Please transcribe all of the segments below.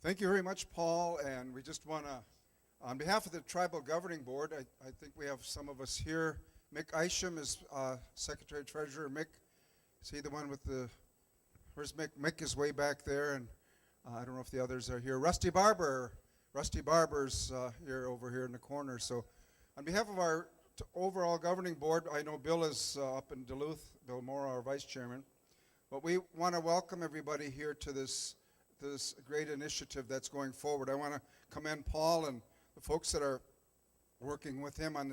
Thank you very much, Paul, and we just want to, on behalf of the Tribal Governing Board, I think we have some of us here. Mick Isham is Secretary-Treasurer. Mick, is he the one with the, where's Mick? Mick is way back there, and I don't know if the others are here. Rusty Barber's over here in the corner. So on behalf of our overall governing board, I know Bill is up in Duluth, Bill Moore, our vice chairman, but we want to welcome everybody here to this great initiative that's going forward. I want to commend Paul and the folks that are working with him on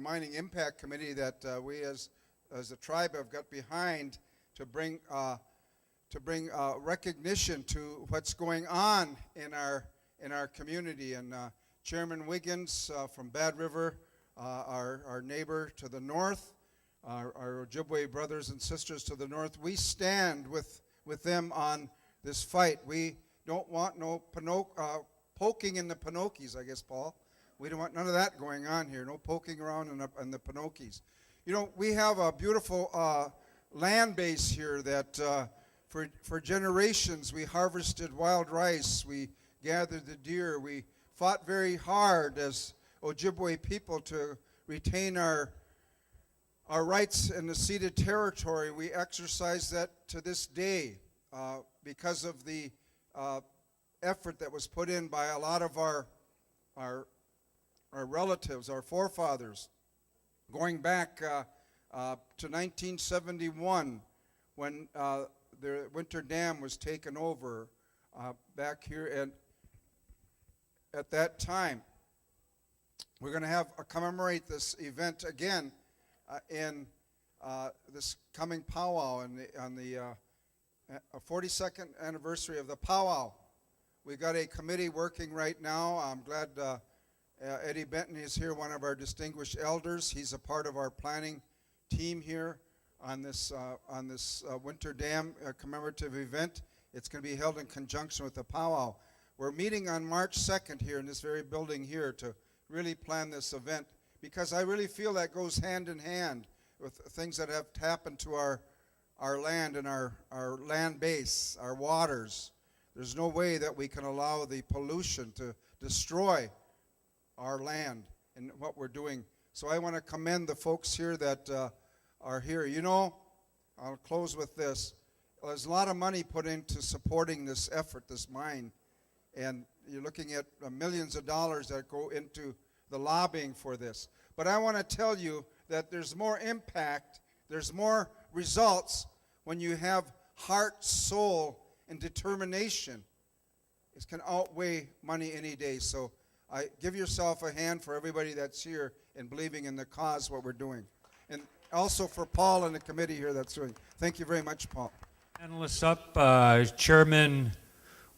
Mining Impact Committee that we as a tribe have got behind to bring recognition to what's going on in our community. And Chairman Wiggins from Bad River, our neighbor to the north, our Ojibwe brothers and sisters to the north, we stand with them on this fight. We don't want no poking in the Pinocchis, I guess, Paul. We don't want none of that going on here. No poking around in the Pinocchis. You know, we have a beautiful land base here that for generations we harvested wild rice. We gathered the deer. We fought very hard as Ojibwe people to retain our rights in the ceded territory. We exercise that to this day because of the effort that was put in by a lot of our relatives, our forefathers, going back to 1971 when the winter dam was taken over back here. And at that time, we're going to commemorate this event again in this coming powwow on the 42nd anniversary of the powwow. We've got a committee working right now. I'm glad Eddie Benton is here, one of our distinguished elders. He's a part of our planning team here on this winter dam commemorative event. It's going to be held in conjunction with the powwow. We're meeting on March 2nd here in this very building here to really plan this event, because I really feel that goes hand in hand with things that have happened to our land and our land base, our waters. There's no way that we can allow the pollution to destroy our land and what we're doing. So I want to commend the folks here that are here. You know, I'll close with this. There's a lot of money put into supporting this effort, this mine, and you're looking at millions of dollars that go into the lobbying for this. But I want to tell you that there's more impact, there's more results when you have heart, soul, and determination. It can outweigh money any day. So give yourself a hand for everybody that's here and believing in the cause, what we're doing. And also for Paul and the committee here that's doing. Thank you very much, Paul. Panelists up, Chairman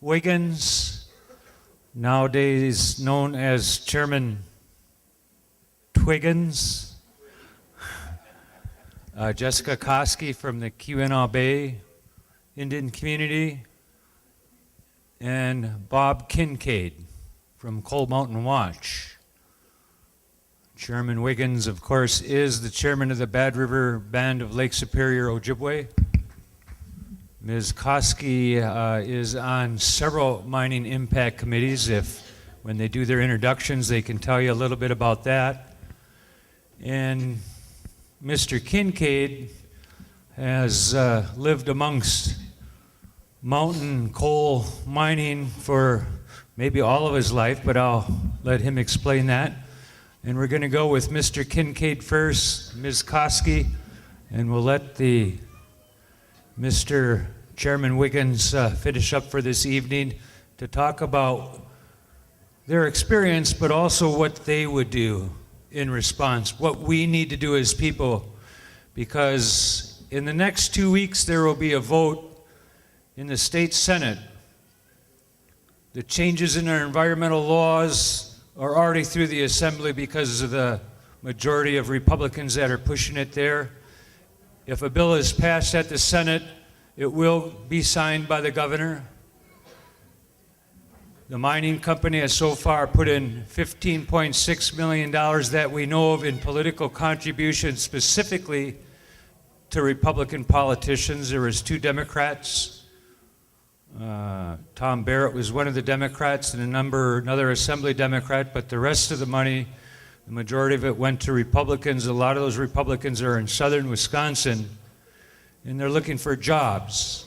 Wiggins, nowadays known as Chairman Twiggins. Jessica Koski from the Keweenaw Bay Indian Community, and Bob Kincaid from Cold Mountain Watch. Chairman Wiggins, of course, is the chairman of the Bad River Band of Lake Superior Ojibwe. Ms. Koski is on several mining impact committees. When they do their introductions, they can tell you a little bit about that. And Mr. Kincaid has lived amongst mountain coal mining for maybe all of his life, but I'll let him explain that. And we're going to go with Mr. Kincaid first, Ms. Koski, and we'll let Mr. Chairman Wiggins finish up for this evening to talk about their experience, but also what they would do in response, what we need to do as people, because in the next 2 weeks there will be a vote in the state Senate. The changes in our environmental laws are already through the Assembly because of the majority of Republicans that are pushing it there. If a bill is passed at the Senate, it will be signed by the governor. The mining company has so far put in $15.6 million that we know of in political contributions specifically to Republican politicians. There was 2 Democrats Tom Barrett was one of the Democrats and another Assembly Democrat, but the rest of the money, the majority of it went to Republicans. A lot of those Republicans are in southern Wisconsin, and they're looking for jobs.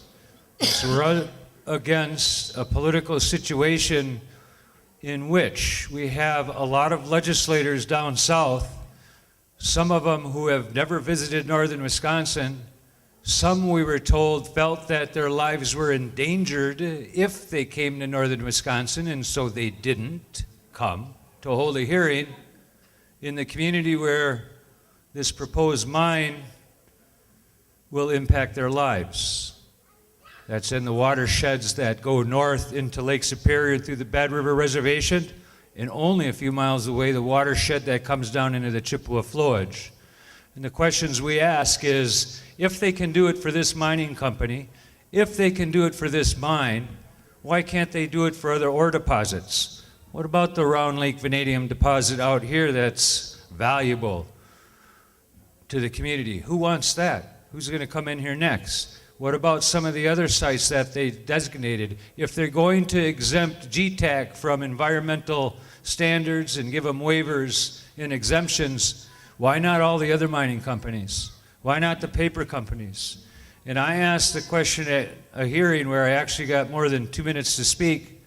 So we're against a political situation in which we have a lot of legislators down south, some of them who have never visited northern Wisconsin. Some, we were told, felt that their lives were endangered if they came to northern Wisconsin, and so they didn't come to hold a hearing in the community where this proposed mine will impact their lives. That's in the watersheds that go north into Lake Superior through the Bad River Reservation, and only a few miles away, the watershed that comes down into the Chippewa flowage. And the questions we ask is, if they can do it for this mining company, if they can do it for this mine, why can't they do it for other ore deposits? What about the Round Lake vanadium deposit out here that's valuable to the community? Who wants that? Who's going to come in here next? What about some of the other sites that they designated? If they're going to exempt GTAC from environmental standards and give them waivers and exemptions, why not all the other mining companies? Why not the paper companies? And I asked the question at a hearing where I actually got more than 2 minutes to speak.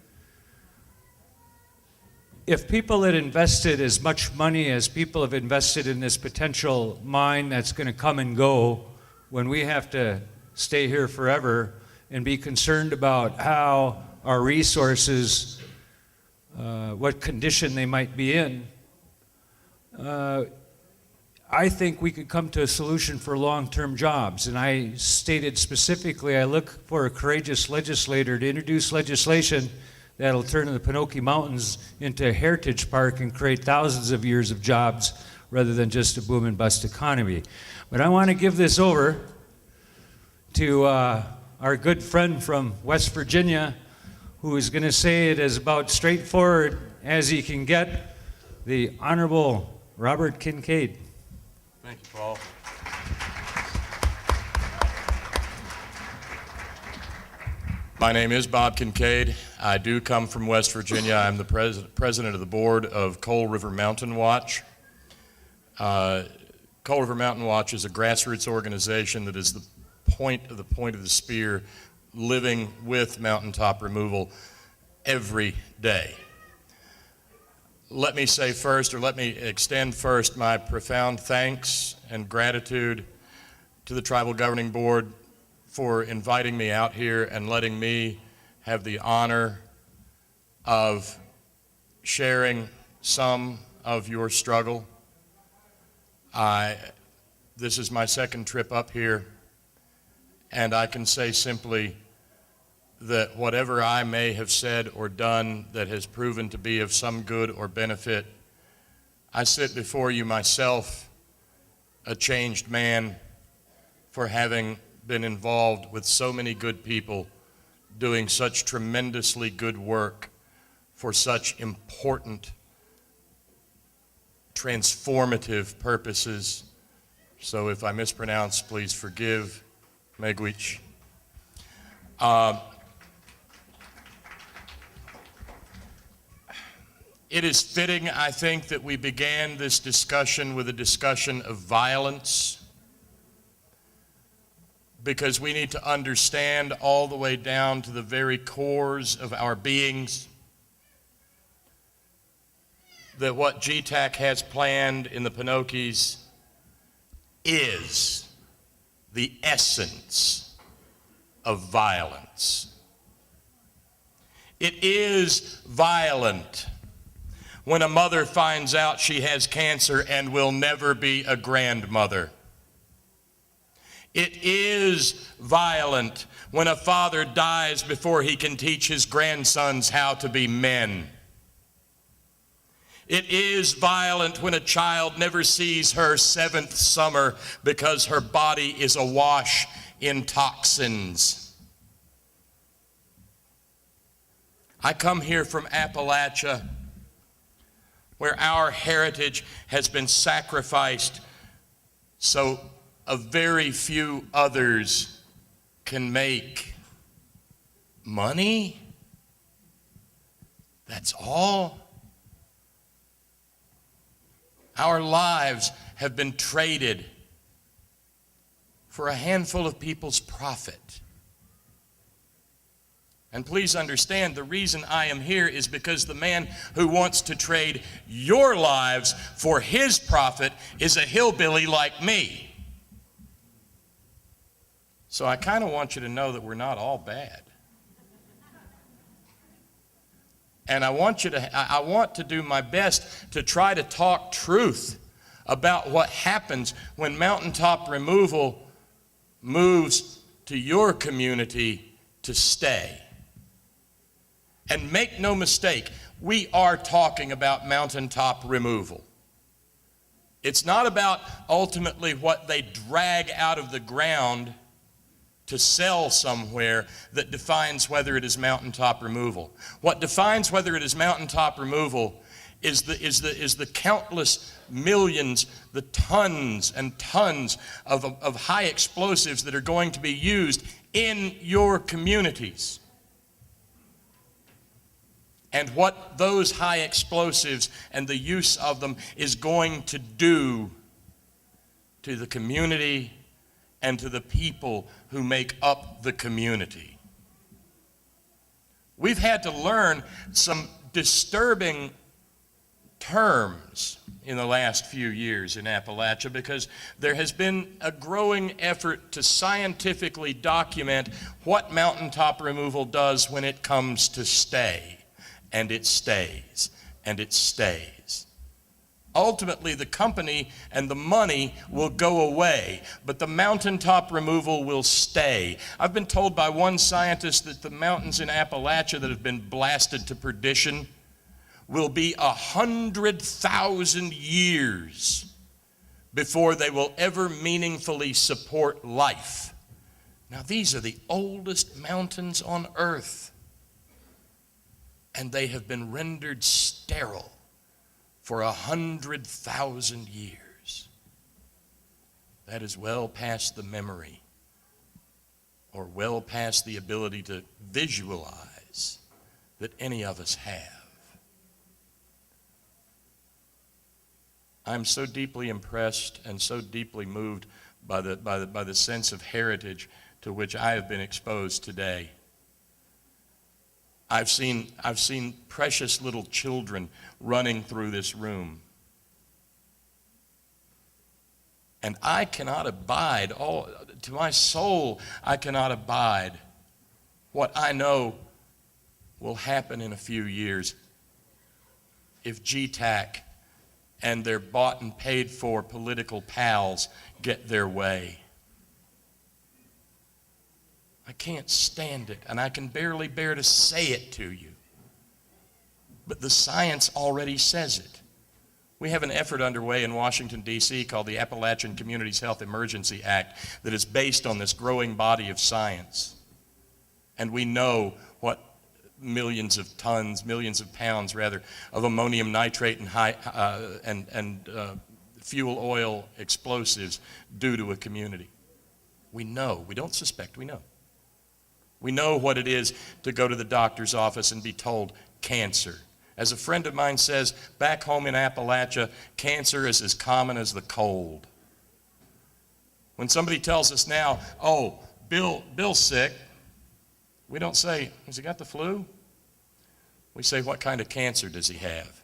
If people had invested as much money as people have invested in this potential mine that's going to come and go when we have to stay here forever and be concerned about how our resources, what condition they might be in, I think we could come to a solution for long-term jobs. And I stated specifically, I look for a courageous legislator to introduce legislation that'll turn the Pinocchio Mountains into a heritage park and create thousands of years of jobs rather than just a boom and bust economy. But I want to give this over to our good friend from West Virginia, who is going to say it as about straightforward as he can get, the Honorable Robert Kincaid. Thank you, Paul. My name is Bob Kincaid. I do come from West Virginia. I'm the president of the board of Coal River Mountain Watch. Coal River Mountain Watch is a grassroots organization that is the point of the spear, living with mountaintop removal every day. Let me say first, or let me extend first, my profound thanks and gratitude to the Tribal Governing Board for inviting me out here and letting me have the honor of sharing some of your struggle. This is my second trip up here, and I can say simply that whatever I may have said or done that has proven to be of some good or benefit, I sit before you myself, a changed man, for having been involved with so many good people doing such tremendously good work for such important, transformative purposes. So if I mispronounce, please forgive. Megwich. It is fitting, I think, that we began this discussion with a discussion of violence, because we need to understand all the way down to the very cores of our beings that what GTAC has planned in the Pinocchies is the essence of violence. It is violent when a mother finds out she has cancer and will never be a grandmother. It is violent when a father dies before he can teach his grandsons how to be men. It is violent when a child never sees her 7th summer because her body is awash in toxins. I come here from Appalachia, where our heritage has been sacrificed so a very few others can make money? That's all? Our lives have been traded for a handful of people's profit. And please understand, the reason I am here is because the man who wants to trade your lives for his profit is a hillbilly like me. So I kind of want you to know that we're not all bad. And I want to do my best to try to talk truth about what happens when mountaintop removal moves to your community to stay. And make no mistake, we are talking about mountaintop removal. It's not about ultimately what they drag out of the ground to sell somewhere that defines whether it is mountaintop removal. What defines whether it is mountaintop removal is the countless millions, the tons and tons of high explosives that are going to be used in your communities. And what those high explosives and the use of them is going to do to the community and to the people who make up the community. We've had to learn some disturbing terms in the last few years in Appalachia because there has been a growing effort to scientifically document what mountaintop removal does when it comes to stay. And it stays, and it stays. Ultimately, the company and the money will go away, but the mountaintop removal will stay. I've been told by one scientist that the mountains in Appalachia that have been blasted to perdition will be 100,000 years before they will ever meaningfully support life. Now, these are the oldest mountains on earth, and they have been rendered sterile for 100,000 years. That is well past the memory or well past the ability to visualize that any of us have. I'm so deeply impressed and so deeply moved by the sense of heritage to which I have been exposed today. I've seen precious little children running through this room. And I cannot abide, to my soul, I cannot abide what I know will happen in a few years if GTAC and their bought and paid for political pals get their way. I can't stand it, and I can barely bear to say it to you. But the science already says it. We have an effort underway in Washington, D.C. called the Appalachian Communities Health Emergency Act that is based on this growing body of science. And we know what millions of pounds of ammonium nitrate and fuel oil explosives do to a community. We know. We don't suspect, we know. We know what it is to go to the doctor's office and be told cancer. As a friend of mine says, back home in Appalachia, cancer is as common as the cold. When somebody tells us now, oh, Bill's sick, we don't say, has he got the flu? We say, what kind of cancer does he have?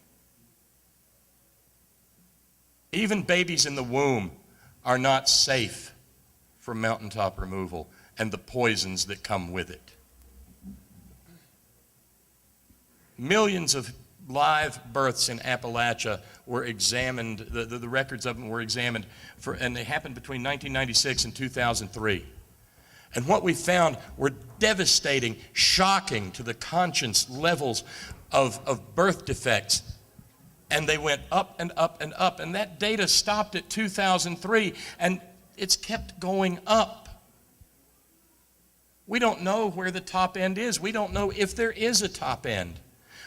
Even babies in the womb are not safe from mountaintop removal and the poisons that come with it. Millions of live births in Appalachia were examined, the records of them were examined, and they happened between 1996 and 2003. And what we found were devastating, shocking to the conscience levels of birth defects. And they went up and up and up. And that data stopped at 2003, and it's kept going up. We don't know where the top end is. We don't know if there is a top end.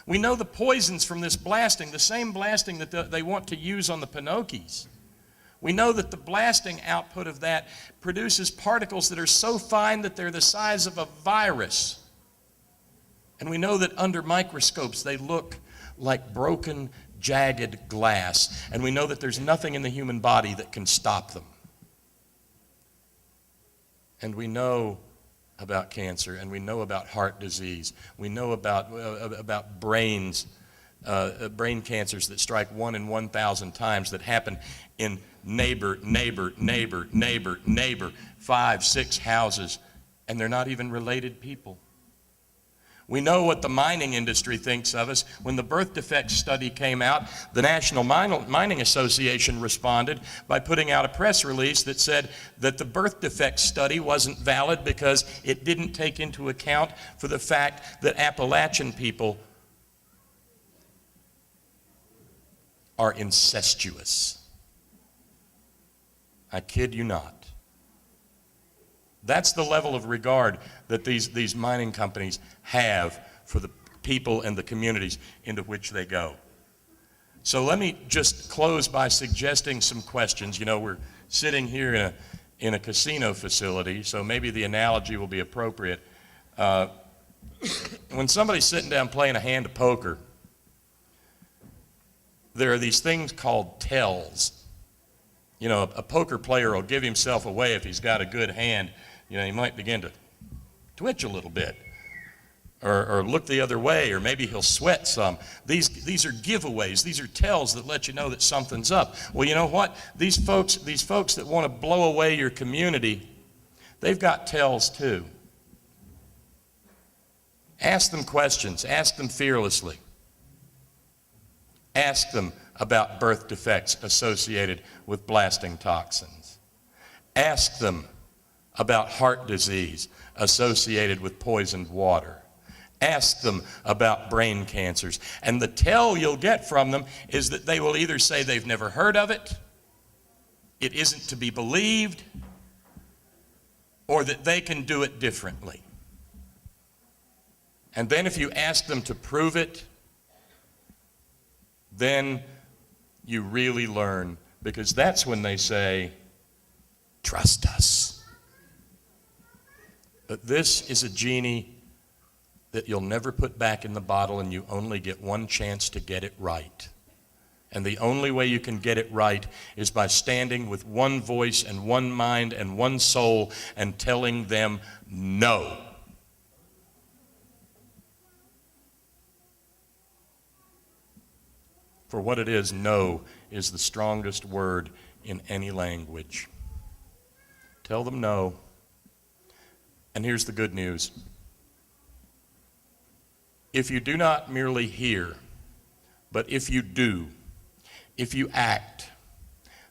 We know the poisons from this blasting, the same blasting that they want to use on the Pinokies. We know that the blasting output of that produces particles that are so fine that they're the size of a virus. And we know that under microscopes they look like broken, jagged glass. And we know that there's nothing in the human body that can stop them. And we know about cancer, and we know about heart disease. We know about brain cancers that strike 1 in 1,000 times, that happen in neighbor, 5, 6 houses, and they're not even related people. We know what the mining industry thinks of us. When the birth defects study came out, the National Mining Association responded by putting out a press release that said that the birth defects study wasn't valid because it didn't take into account for the fact that Appalachian people are incestuous. I kid you not. That's the level of regard that these mining companies have for the people and the communities into which they go. So let me just close by suggesting some questions. You know, we're sitting here in a casino facility, so maybe the analogy will be appropriate. When somebody's sitting down playing a hand of poker, there are these things called tells. You know, a poker player will give himself away if he's got a good hand. You know, he might begin to twitch a little bit or look the other way, or maybe he'll sweat some. These are giveaways. These are tells that let you know that something's up. Well, you know what? These folks that want to blow away your community, they've got tells too. Ask them questions. Ask them fearlessly. Ask them about birth defects associated with blasting toxins. Ask them about heart disease associated with poisoned water. Ask them about brain cancers. And the tell you'll get from them is that they will either say they've never heard of it, it isn't to be believed, or that they can do it differently. And then if you ask them to prove it, then you really learn, because that's when they say, trust us. But this is a genie that you'll never put back in the bottle, and you only get one chance to get it right. And the only way you can get it right is by standing with one voice and one mind and one soul and telling them no. For what it is, no is the strongest word in any language. Tell them no. And here's the good news. If you do not merely hear, but if you do, if you act,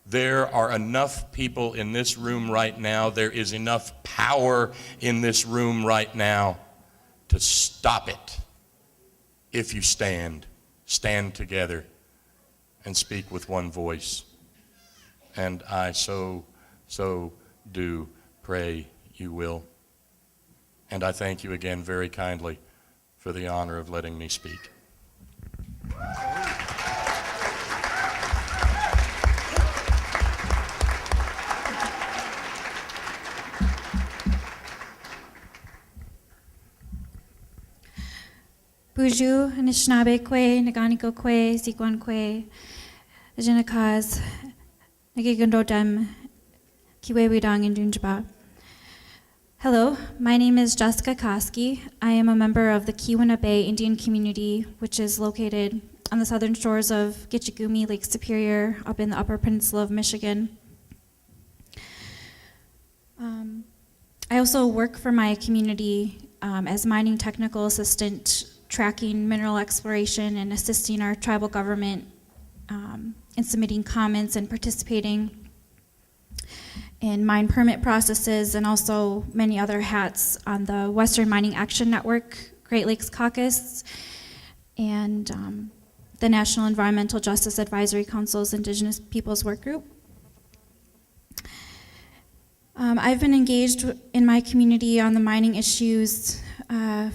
there are enough people in this room right now, there is enough power in this room right now to stop it. If you stand together and speak with one voice. And I so do pray you will. And I thank you again very kindly for the honor of letting me speak. Buju, Anishinaabe Kwe, Naganiko Kwe, Sikwan Kwe, Ajinakaz, Nagigandodem, Kiwewidang, and Dunjaba. Hello, my name is Jessica Koski. I am a member of the Keweenaw Bay Indian Community, which is located on the southern shores of Gitchagumi, Lake Superior, up in the Upper Peninsula of Michigan. I also work for my community as mining technical assistant, tracking mineral exploration and assisting our tribal government in submitting comments and participating in mine permit processes, and also many other hats on the Western Mining Action Network, Great Lakes Caucus, and the National Environmental Justice Advisory Council's Indigenous Peoples Work Group. I've been engaged in my community on the mining issues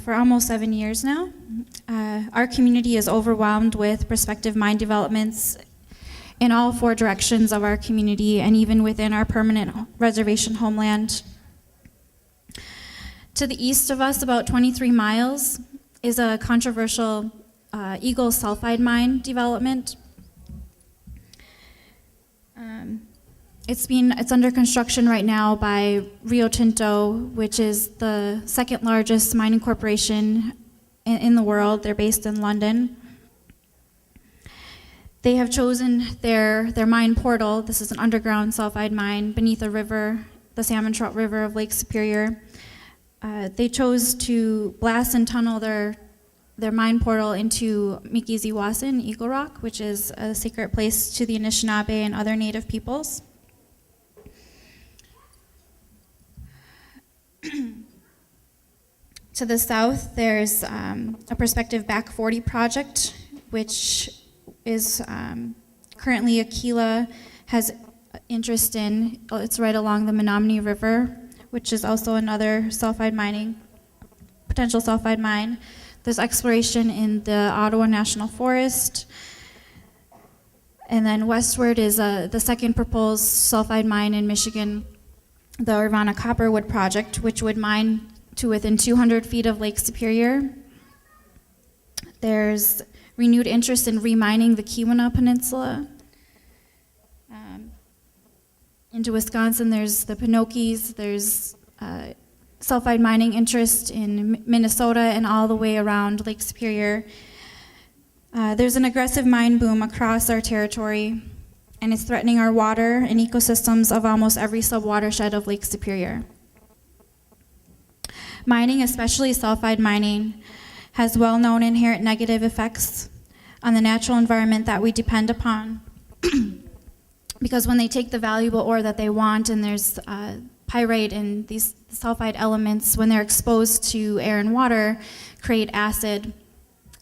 for almost 7 years now. Our community is overwhelmed with prospective mine developments in all 4 directions of our community, and even within our permanent reservation homeland. To the east of us, about 23 miles, is a controversial Eagle sulfide mine development. It's under construction right now by Rio Tinto, which is the second largest mining corporation in the world. They're based in London. They have chosen their mine portal. This is an underground sulfide mine beneath a river, the Salmon Trout River of Lake Superior. They chose to blast and tunnel their mine portal into Mikiziwasin, Eagle Rock, which is a sacred place to the Anishinaabe and other Native peoples. To the south, there's a prospective Back 40 project, which is currently Aquila has interest in. It's right along the Menominee River, which is also another potential sulfide mine. There's exploration in the Ottawa National Forest. And then westward is the second proposed sulfide mine in Michigan, the Urbana Copperwood Project, which would mine to within 200 feet of Lake Superior. There's renewed interest in remining the Keweenaw Peninsula. Into Wisconsin, there's the Pinokies, there's sulfide mining interest in Minnesota and all the way around Lake Superior. There's an aggressive mine boom across our territory, and it's threatening our water and ecosystems of almost every subwatershed of Lake Superior. Mining, especially sulfide mining, has well-known inherent negative effects on the natural environment that we depend upon. Because when they take the valuable ore that they want, and there's pyrite and these sulfide elements, when they're exposed to air and water, create acid.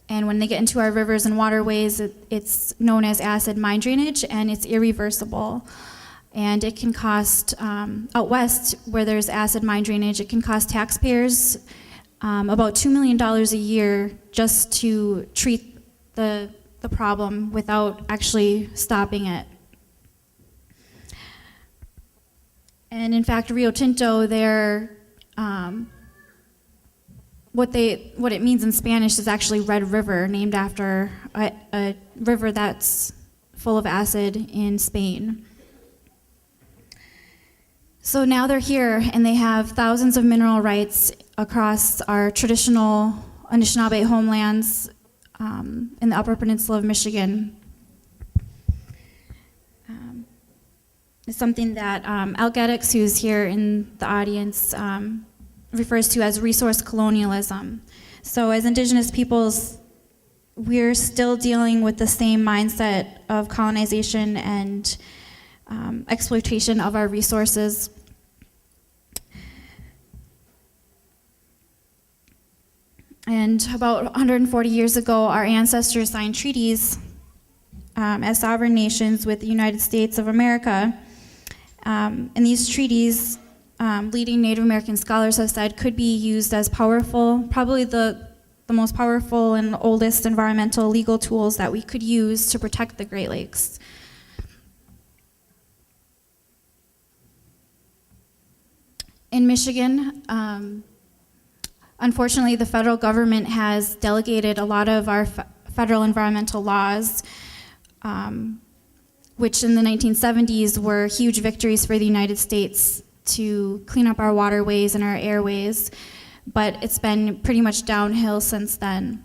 And when they get into our rivers and waterways, it's known as acid mine drainage, and it's irreversible. And it can cost, out west, where there's acid mine drainage, it can cost taxpayers about $2 million a year just to treat the problem without actually stopping it. And in fact, Rio Tinto, what it means in Spanish is actually Red River, named after a river that's full of acid in Spain. So now they're here, and they have thousands of mineral rights across our traditional Anishinaabe homelands in the Upper Peninsula of Michigan. It's something that Al Gaddix, who's here in the audience, refers to as resource colonialism. So as Indigenous peoples, we're still dealing with the same mindset of colonization and exploitation of our resources. And about 140 years ago, our ancestors signed treaties as sovereign nations with the United States of America. And these treaties, leading Native American scholars have said, could be used as powerful, probably the most powerful and oldest environmental legal tools that we could use to protect the Great Lakes. In Michigan, unfortunately, the federal government has delegated a lot of our federal environmental laws, which in the 1970s were huge victories for the United States to clean up our waterways and our airways, but it's been pretty much downhill since then.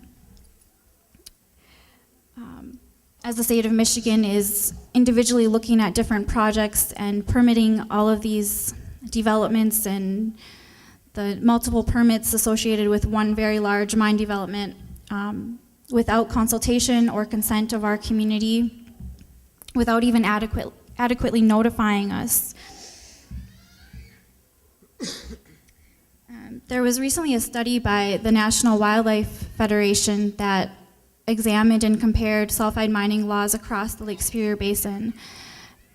As the state of Michigan is individually looking at different projects and permitting all of these developments and the multiple permits associated with one very large mine development without consultation or consent of our community, without even adequately notifying us. There was recently a study by the National Wildlife Federation that examined and compared sulfide mining laws across the Lake Superior Basin,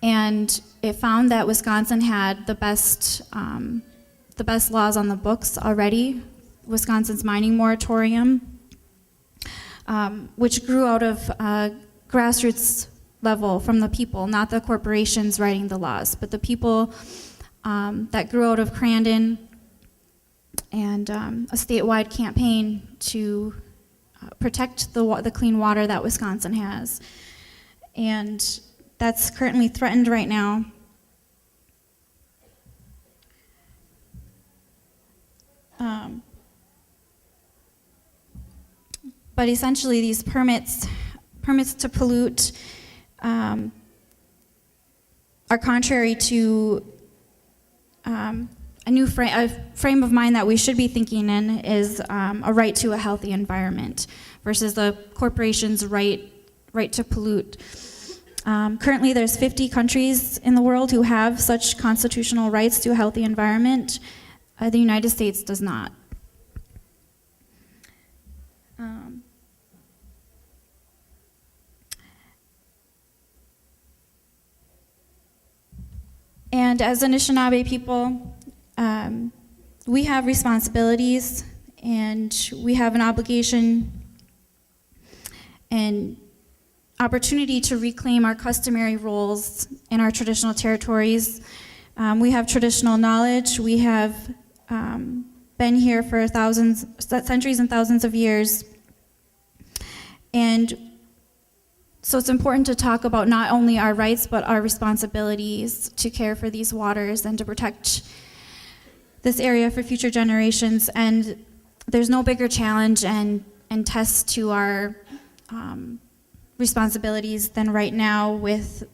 and it found that Wisconsin had the best laws on the books already. Wisconsin's mining moratorium, which grew out of grassroots level from the people, not the corporations writing the laws, but the people that grew out of Crandon and a statewide campaign to protect the clean water that Wisconsin has. And that's currently threatened right now. But essentially, these permits to pollute are contrary to a new frame of mind that we should be thinking in is a right to a healthy environment versus the corporation's right to pollute. Currently, there's 50 countries in the world who have such constitutional rights to a healthy environment. The United States does not. And as Anishinaabe people, we have responsibilities and we have an obligation and opportunity to reclaim our customary roles in our traditional territories. We have traditional knowledge. We have been here for centuries and thousands of years. And so it's important to talk about not only our rights, but our responsibilities to care for these waters and to protect this area for future generations. And there's no bigger challenge and test to our responsibilities than right now with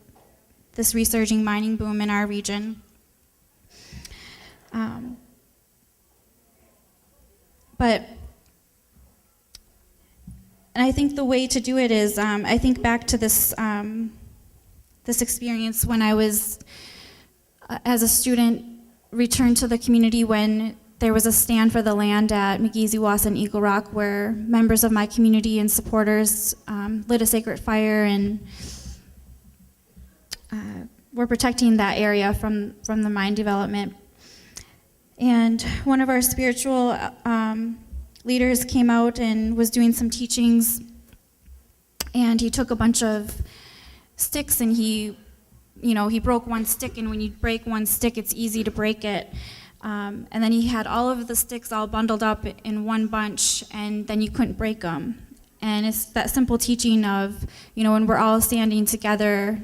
this resurging mining boom in our region. And I think the way to do it is, I think back to this experience when I was, as a student, returned to the community when there was a stand for the land at McGeezywass and Eagle Rock where members of my community and supporters lit a sacred fire and were protecting that area from the mine development. And one of our spiritual leaders came out and was doing some teachings, and he took a bunch of sticks and he broke one stick, and when you break one stick, it's easy to break it. And then he had all of the sticks all bundled up in one bunch, and then you couldn't break them. And it's that simple teaching of, when we're all standing together,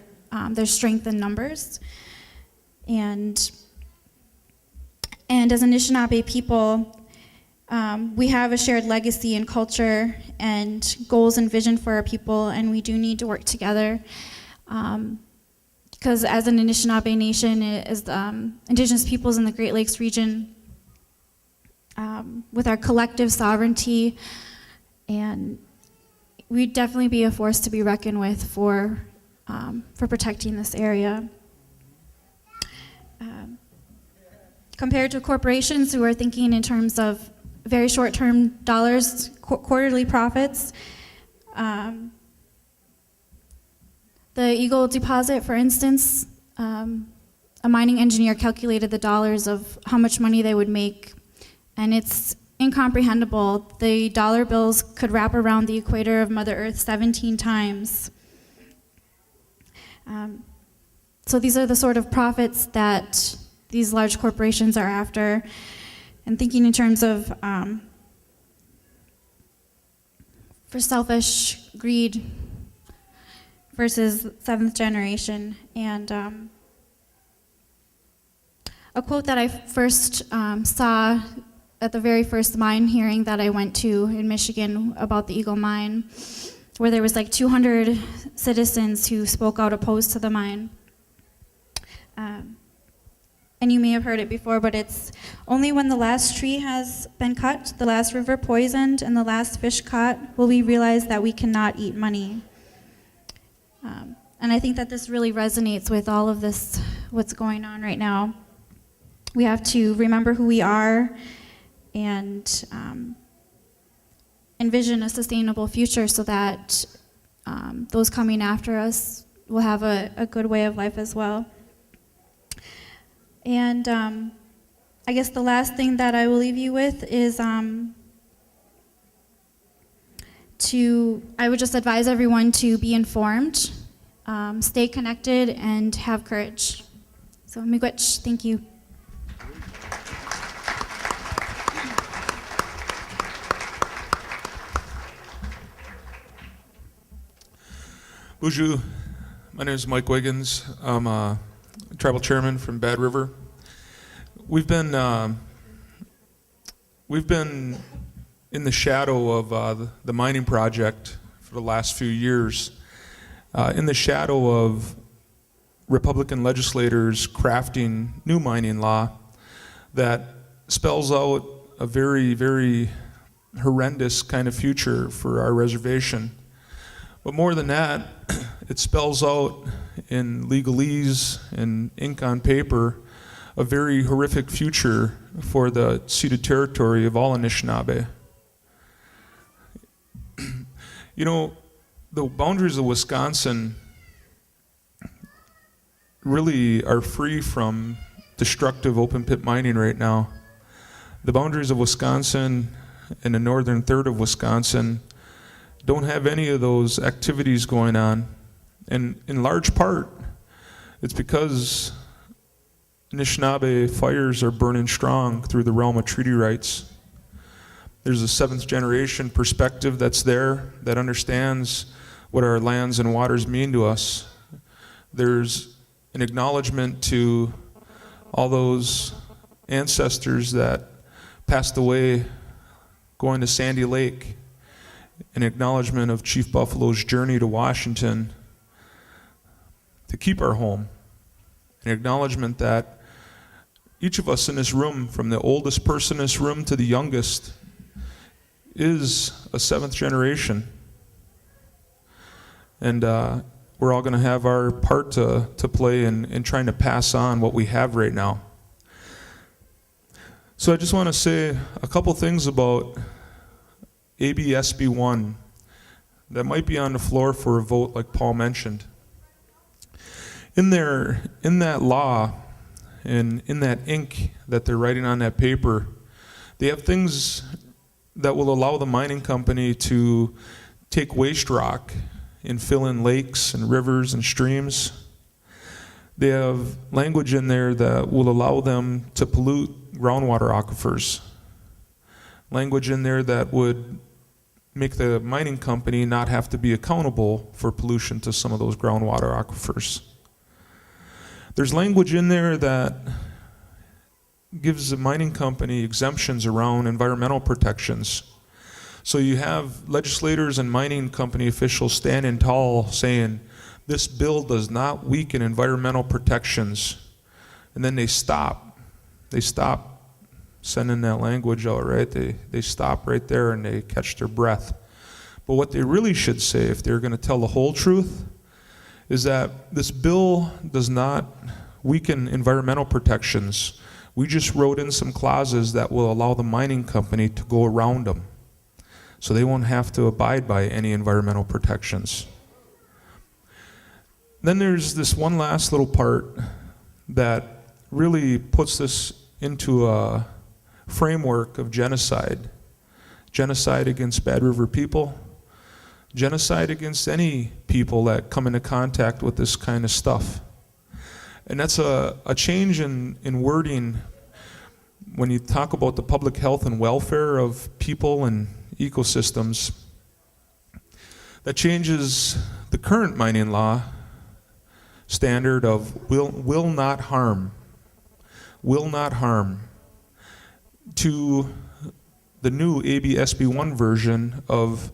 there's strength in numbers. And as Anishinaabe people, we have a shared legacy and culture and goals and vision for our people, and we do need to work together. Because as an Anishinaabe nation, as Indigenous peoples in the Great Lakes region, with our collective sovereignty, and we'd definitely be a force to be reckoned with for protecting this area. Compared to corporations who are thinking in terms of very short-term dollars, quarterly profits, the Eagle deposit, for instance, a mining engineer calculated the dollars of how much money they would make, and it's incomprehensible. The dollar bills could wrap around the equator of Mother Earth 17 times. So these are the sort of profits that these large corporations are after, and thinking in terms of for selfish greed versus seventh generation. And a quote that I first saw at the very first mine hearing that I went to in Michigan about the Eagle mine, where there was like 200 citizens who spoke out opposed to the mine. And you may have heard it before, but it's only when the last tree has been cut, the last river poisoned, and the last fish caught will we realize that we cannot eat money. And I think that this really resonates with all of this, what's going on right now. We have to remember who we are and envision a sustainable future so that those coming after us will have a good way of life as well. And I guess the last thing that I will leave you with is I would just advise everyone to be informed, stay connected, and have courage. So, miigwech, thank you. Bonjour, my name is Mike Wiggins. I'm a tribal chairman from Bad River. We've been in the shadow of the mining project for the last few years, in the shadow of Republican legislators crafting new mining law that spells out a very, very horrendous kind of future for our reservation. But more than that, it spells out in legalese and ink on paper a very horrific future for the ceded territory of all Anishinaabe. You know, the boundaries of Wisconsin really are free from destructive open pit mining right now. The boundaries of Wisconsin and the northern third of Wisconsin don't have any of those activities going on. And in large part, it's because Anishinaabe fires are burning strong through the realm of treaty rights. There's a seventh generation perspective that's there that understands what our lands and waters mean to us. There's an acknowledgement to all those ancestors that passed away going to Sandy Lake, an acknowledgement of Chief Buffalo's journey to Washington to keep our home, an acknowledgement that each of us in this room, from the oldest person in this room to the youngest, is a seventh generation. And we're all going to have our part to play in trying to pass on what we have right now. So I just want to say a couple things about AB SB 1 that might be on the floor for a vote, like Paul mentioned. In that law and in that ink that they're writing on that paper, they have things that will allow the mining company to take waste rock and fill in lakes and rivers and streams. They have language in there that will allow them to pollute groundwater aquifers. Language in there that would make the mining company not have to be accountable for pollution to some of those groundwater aquifers. There's language in there that gives the mining company exemptions around environmental protections. So you have legislators and mining company officials standing tall saying, this bill does not weaken environmental protections. And then they stop sending that language out, right? They stop right there and they catch their breath. But what they really should say, if they're going to tell the whole truth, is that this bill does not weaken environmental protections. We just wrote in some clauses that will allow the mining company to go around them, so they won't have to abide by any environmental protections. Then there's this one last little part that really puts this into a framework of genocide. Genocide against Bad River people, genocide against any people that come into contact with this kind of stuff. And that's a change in wording when you talk about the public health and welfare of people and ecosystems. That changes the current mining law standard of will not harm to the new AB SB 1 version of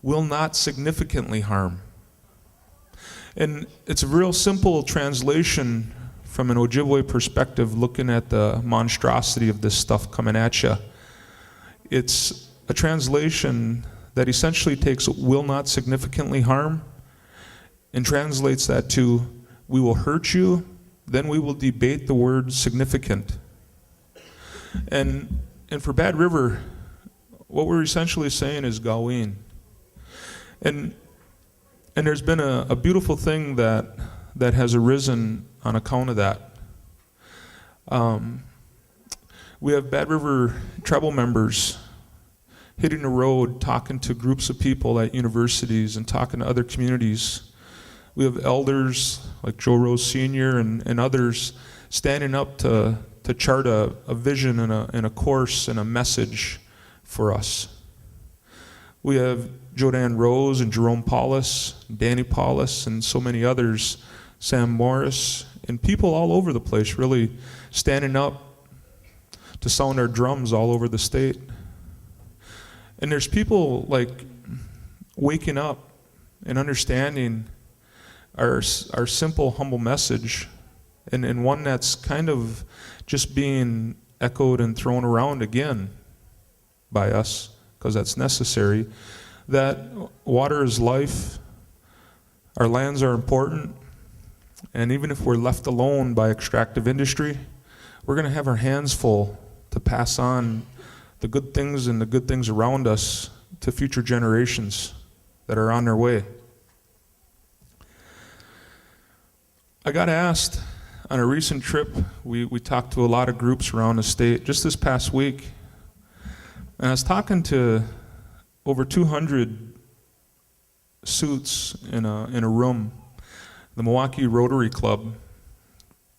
will not significantly harm. And it's a real simple translation from an Ojibwe perspective, looking at the monstrosity of this stuff coming at you. It's a translation that essentially takes will not significantly harm and translates that to we will hurt you, then we will debate the word significant. And for Bad River, what we're essentially saying is Gaween. And there's been a beautiful thing that has arisen on account of that. We have Bad River tribal members hitting the road, talking to groups of people at universities and talking to other communities. We have elders like Joe Rose Sr. and others standing up to chart a vision and a course and a message for us. We have Jodan Rose and Jerome Paulus, Danny Paulus, and so many others, Sam Morris, and people all over the place really standing up to sound our drums all over the state. And there's people like waking up and understanding our simple, humble message, and one that's kind of just being echoed and thrown around again by us, because that's necessary, that water is life, our lands are important, and even if we're left alone by extractive industry, we're going to have our hands full to pass on the good things and the good things around us to future generations that are on their way. I got asked on a recent trip, we talked to a lot of groups around the state just this past week, and I was talking to over 200 suits in a room, the Milwaukee Rotary Club,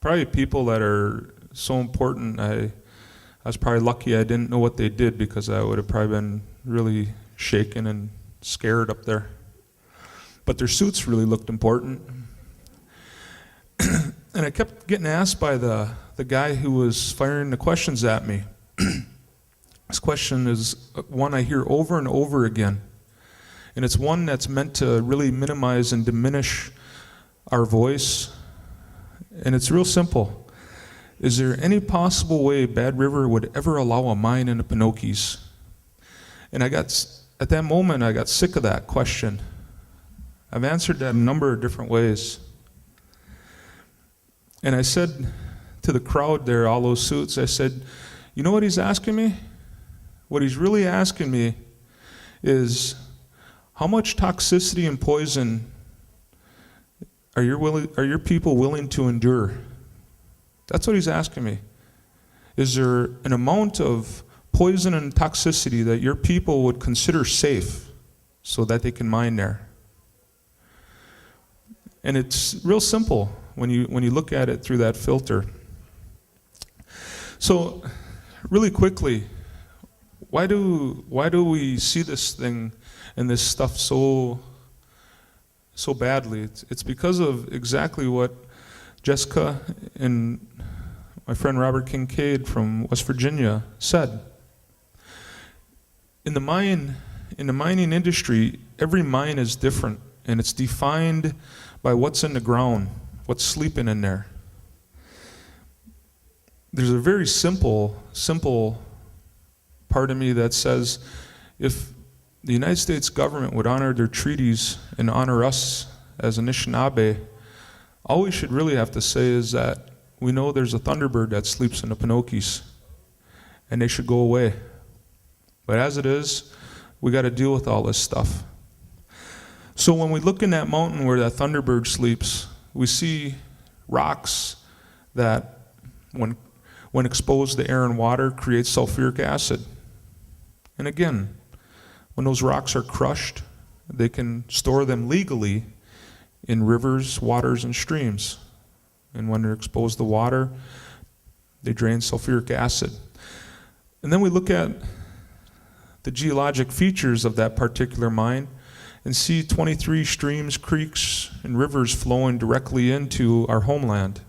probably people that are so important. I was probably lucky I didn't know what they did, because I would have probably been really shaken and scared up there. But their suits really looked important. And I kept getting asked by the guy who was firing the questions at me. This question is one I hear over and over again. And it's one that's meant to really minimize and diminish our voice. And it's real simple. Is there any possible way Bad River would ever allow a mine in the Pinokies? And at that moment, I got sick of that question. I've answered that a number of different ways. And I said to the crowd there, all those suits, I said, you know what he's asking me? What he's really asking me is, how much toxicity and poison are your people willing to endure? That's what he's asking me. Is there an amount of poison and toxicity that your people would consider safe so that they can mine there? And it's real simple when you look at it through that filter. So, really quickly, why do we see this thing and this stuff so badly? It's because of exactly what Jessica and my friend Robert Kincaid from West Virginia said. In the mining industry, every mine is different, and it's defined by what's in the ground, what's sleeping in there. There's a very simple part of me that says, if the United States government would honor their treaties and honor us as Anishinaabe, all we should really have to say is that we know there's a thunderbird that sleeps in the Pinokies, and they should go away. But as it is, we got to deal with all this stuff. So when we look in that mountain where that thunderbird sleeps, we see rocks that, when exposed to air and water, create sulfuric acid. And again, when those rocks are crushed, they can store them legally in rivers, waters, and streams. And when they're exposed to water, they drain sulfuric acid. And then we look at the geologic features of that particular mine and see 23 streams, creeks, and rivers flowing directly into our homeland.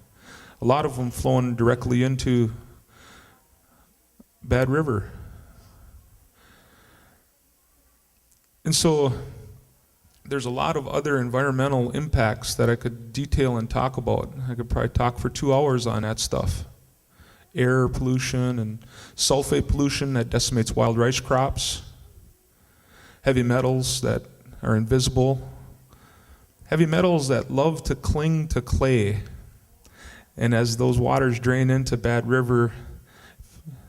A lot of them flowing directly into Bad River. And so there's a lot of other environmental impacts that I could detail and talk about. I could probably talk for 2 hours on that stuff. Air pollution and sulfate pollution that decimates wild rice crops. Heavy metals that are invisible. Heavy metals that love to cling to clay. And as those waters drain into Bad River,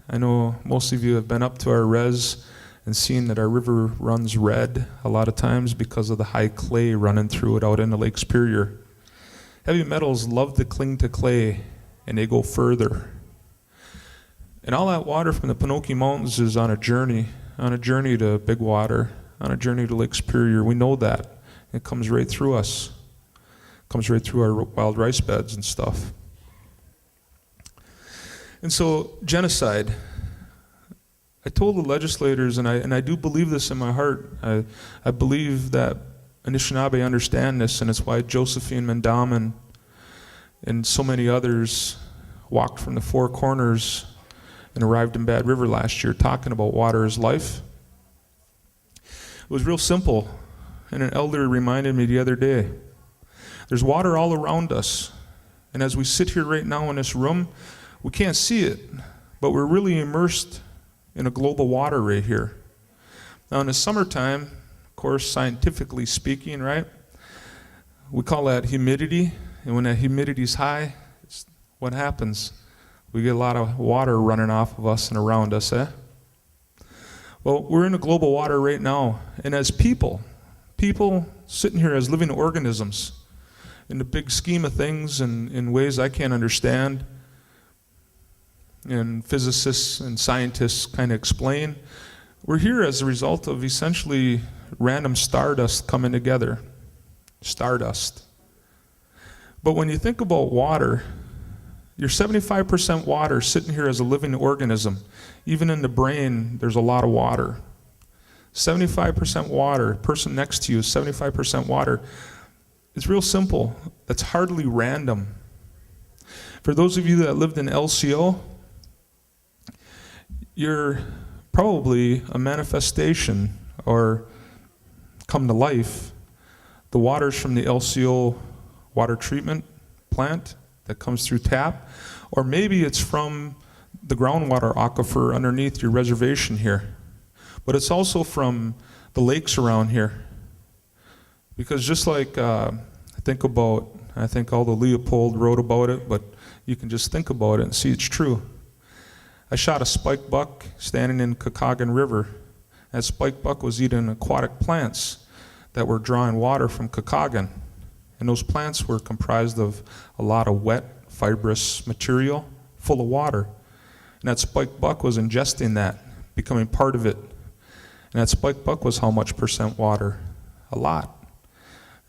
I know most of you have been up to our res and seen that our river runs red a lot of times because of the high clay running through it out into Lake Superior. Heavy metals love to cling to clay, and they go further. And all that water from the Pinokie Mountains is on a journey to Big Water, on a journey to Lake Superior. We know that. It comes right through us. It comes right through our wild rice beds and stuff. And so, genocide. I told the legislators, and I do believe this in my heart, I believe that Anishinaabe understand this, and it's why Josephine Mendaman and so many others walked from the four corners and arrived in Bad River last year talking about water is life. It was real simple, and an elder reminded me the other day. There's water all around us, and as we sit here right now in this room, we can't see it, but we're really immersed in a global water right here. Now in the summertime, of course, scientifically speaking, right, we call that humidity, and when that humidity's high, what happens? We get a lot of water running off of us and around us, eh? Well, we're in a global water right now, and as people sitting here as living organisms, in the big scheme of things and in ways I can't understand, and physicists and scientists kind of explain, we're here as a result of essentially random stardust coming together. Stardust. But when you think about water, you're 75% water sitting here as a living organism. Even in the brain, there's a lot of water. 75% water. The person next to you is 75% water. It's real simple. It's hardly random. For those of you that lived in LCO, you're probably a manifestation or come to life. The water's from the LCO water treatment plant that comes through tap, or maybe it's from the groundwater aquifer underneath your reservation here. But it's also from the lakes around here. Because just like I think Aldo Leopold wrote about it, but you can just think about it and see it's true. I shot a spike buck standing in Kakagan River. That spike buck was eating aquatic plants that were drawing water from Kakagan. And those plants were comprised of a lot of wet, fibrous material full of water. And that spike buck was ingesting that, becoming part of it. And that spike buck was how much percent water? A lot.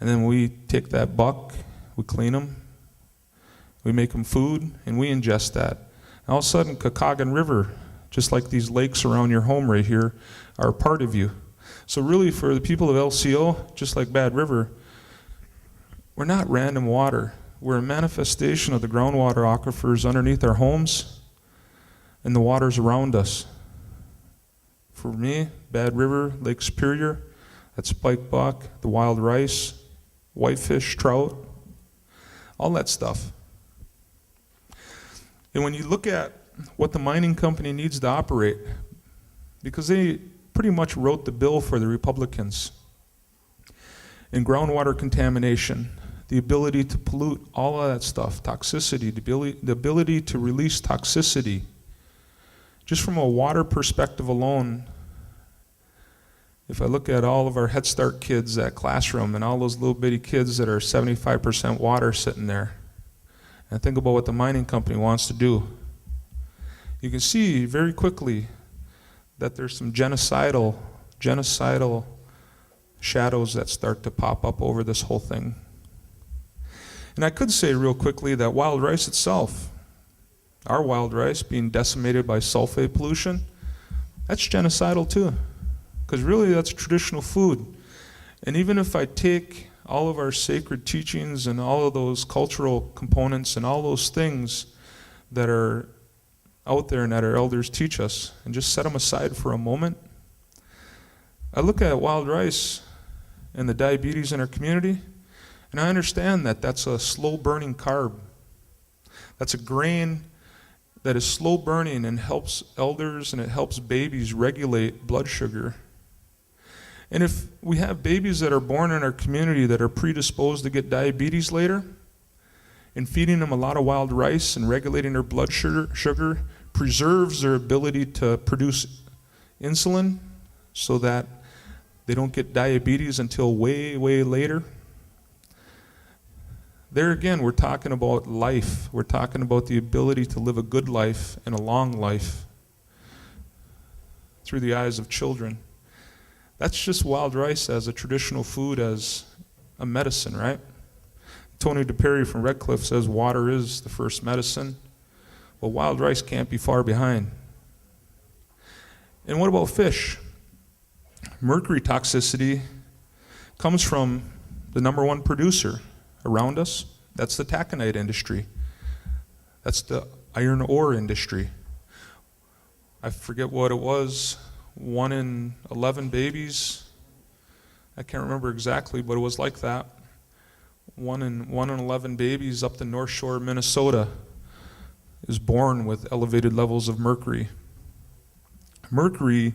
And then we take that buck, we clean him, we make him food, and we ingest that. And all of a sudden, Kakagan River, just like these lakes around your home right here, are a part of you. So really, for the people of LCO, just like Bad River, we're not random water. We're a manifestation of the groundwater aquifers underneath our homes and the waters around us. For me, Bad River, Lake Superior, that spike buck, the wild rice, whitefish, trout, all that stuff. And when you look at what the mining company needs to operate, because they pretty much wrote the bill for the Republicans in groundwater contamination, the ability to pollute, all of that stuff, toxicity, the ability to release toxicity. Just from a water perspective alone, if I look at all of our Head Start kids at classroom and all those little bitty kids that are 75% water sitting there, and think about what the mining company wants to do, you can see very quickly that there's some genocidal shadows that start to pop up over this whole thing. And I could say real quickly that wild rice itself, our wild rice being decimated by sulfate pollution, that's genocidal too. Because really that's traditional food. And even if I take all of our sacred teachings and all of those cultural components and all those things that are out there and that our elders teach us and just set them aside for a moment, I look at wild rice and the diabetes in our community, and I understand that that's a slow burning carb. That's a grain that is slow burning and helps elders and it helps babies regulate blood sugar. And if we have babies that are born in our community that are predisposed to get diabetes later, and feeding them a lot of wild rice and regulating their blood sugar preserves their ability to produce insulin so that they don't get diabetes until way, way later. There again, we're talking about life. We're talking about the ability to live a good life and a long life through the eyes of children. That's just wild rice as a traditional food, as a medicine, right? Tony DePerry from Red Cliff says water is the first medicine. Well, wild rice can't be far behind. And what about fish? Mercury toxicity comes from the number one producer around us. That's the taconite industry. That's the iron ore industry. I forget what it was, 1 in 11 babies. I can't remember exactly, but it was like that. 1 in 11 babies up the North Shore of Minnesota is born with elevated levels of mercury. Mercury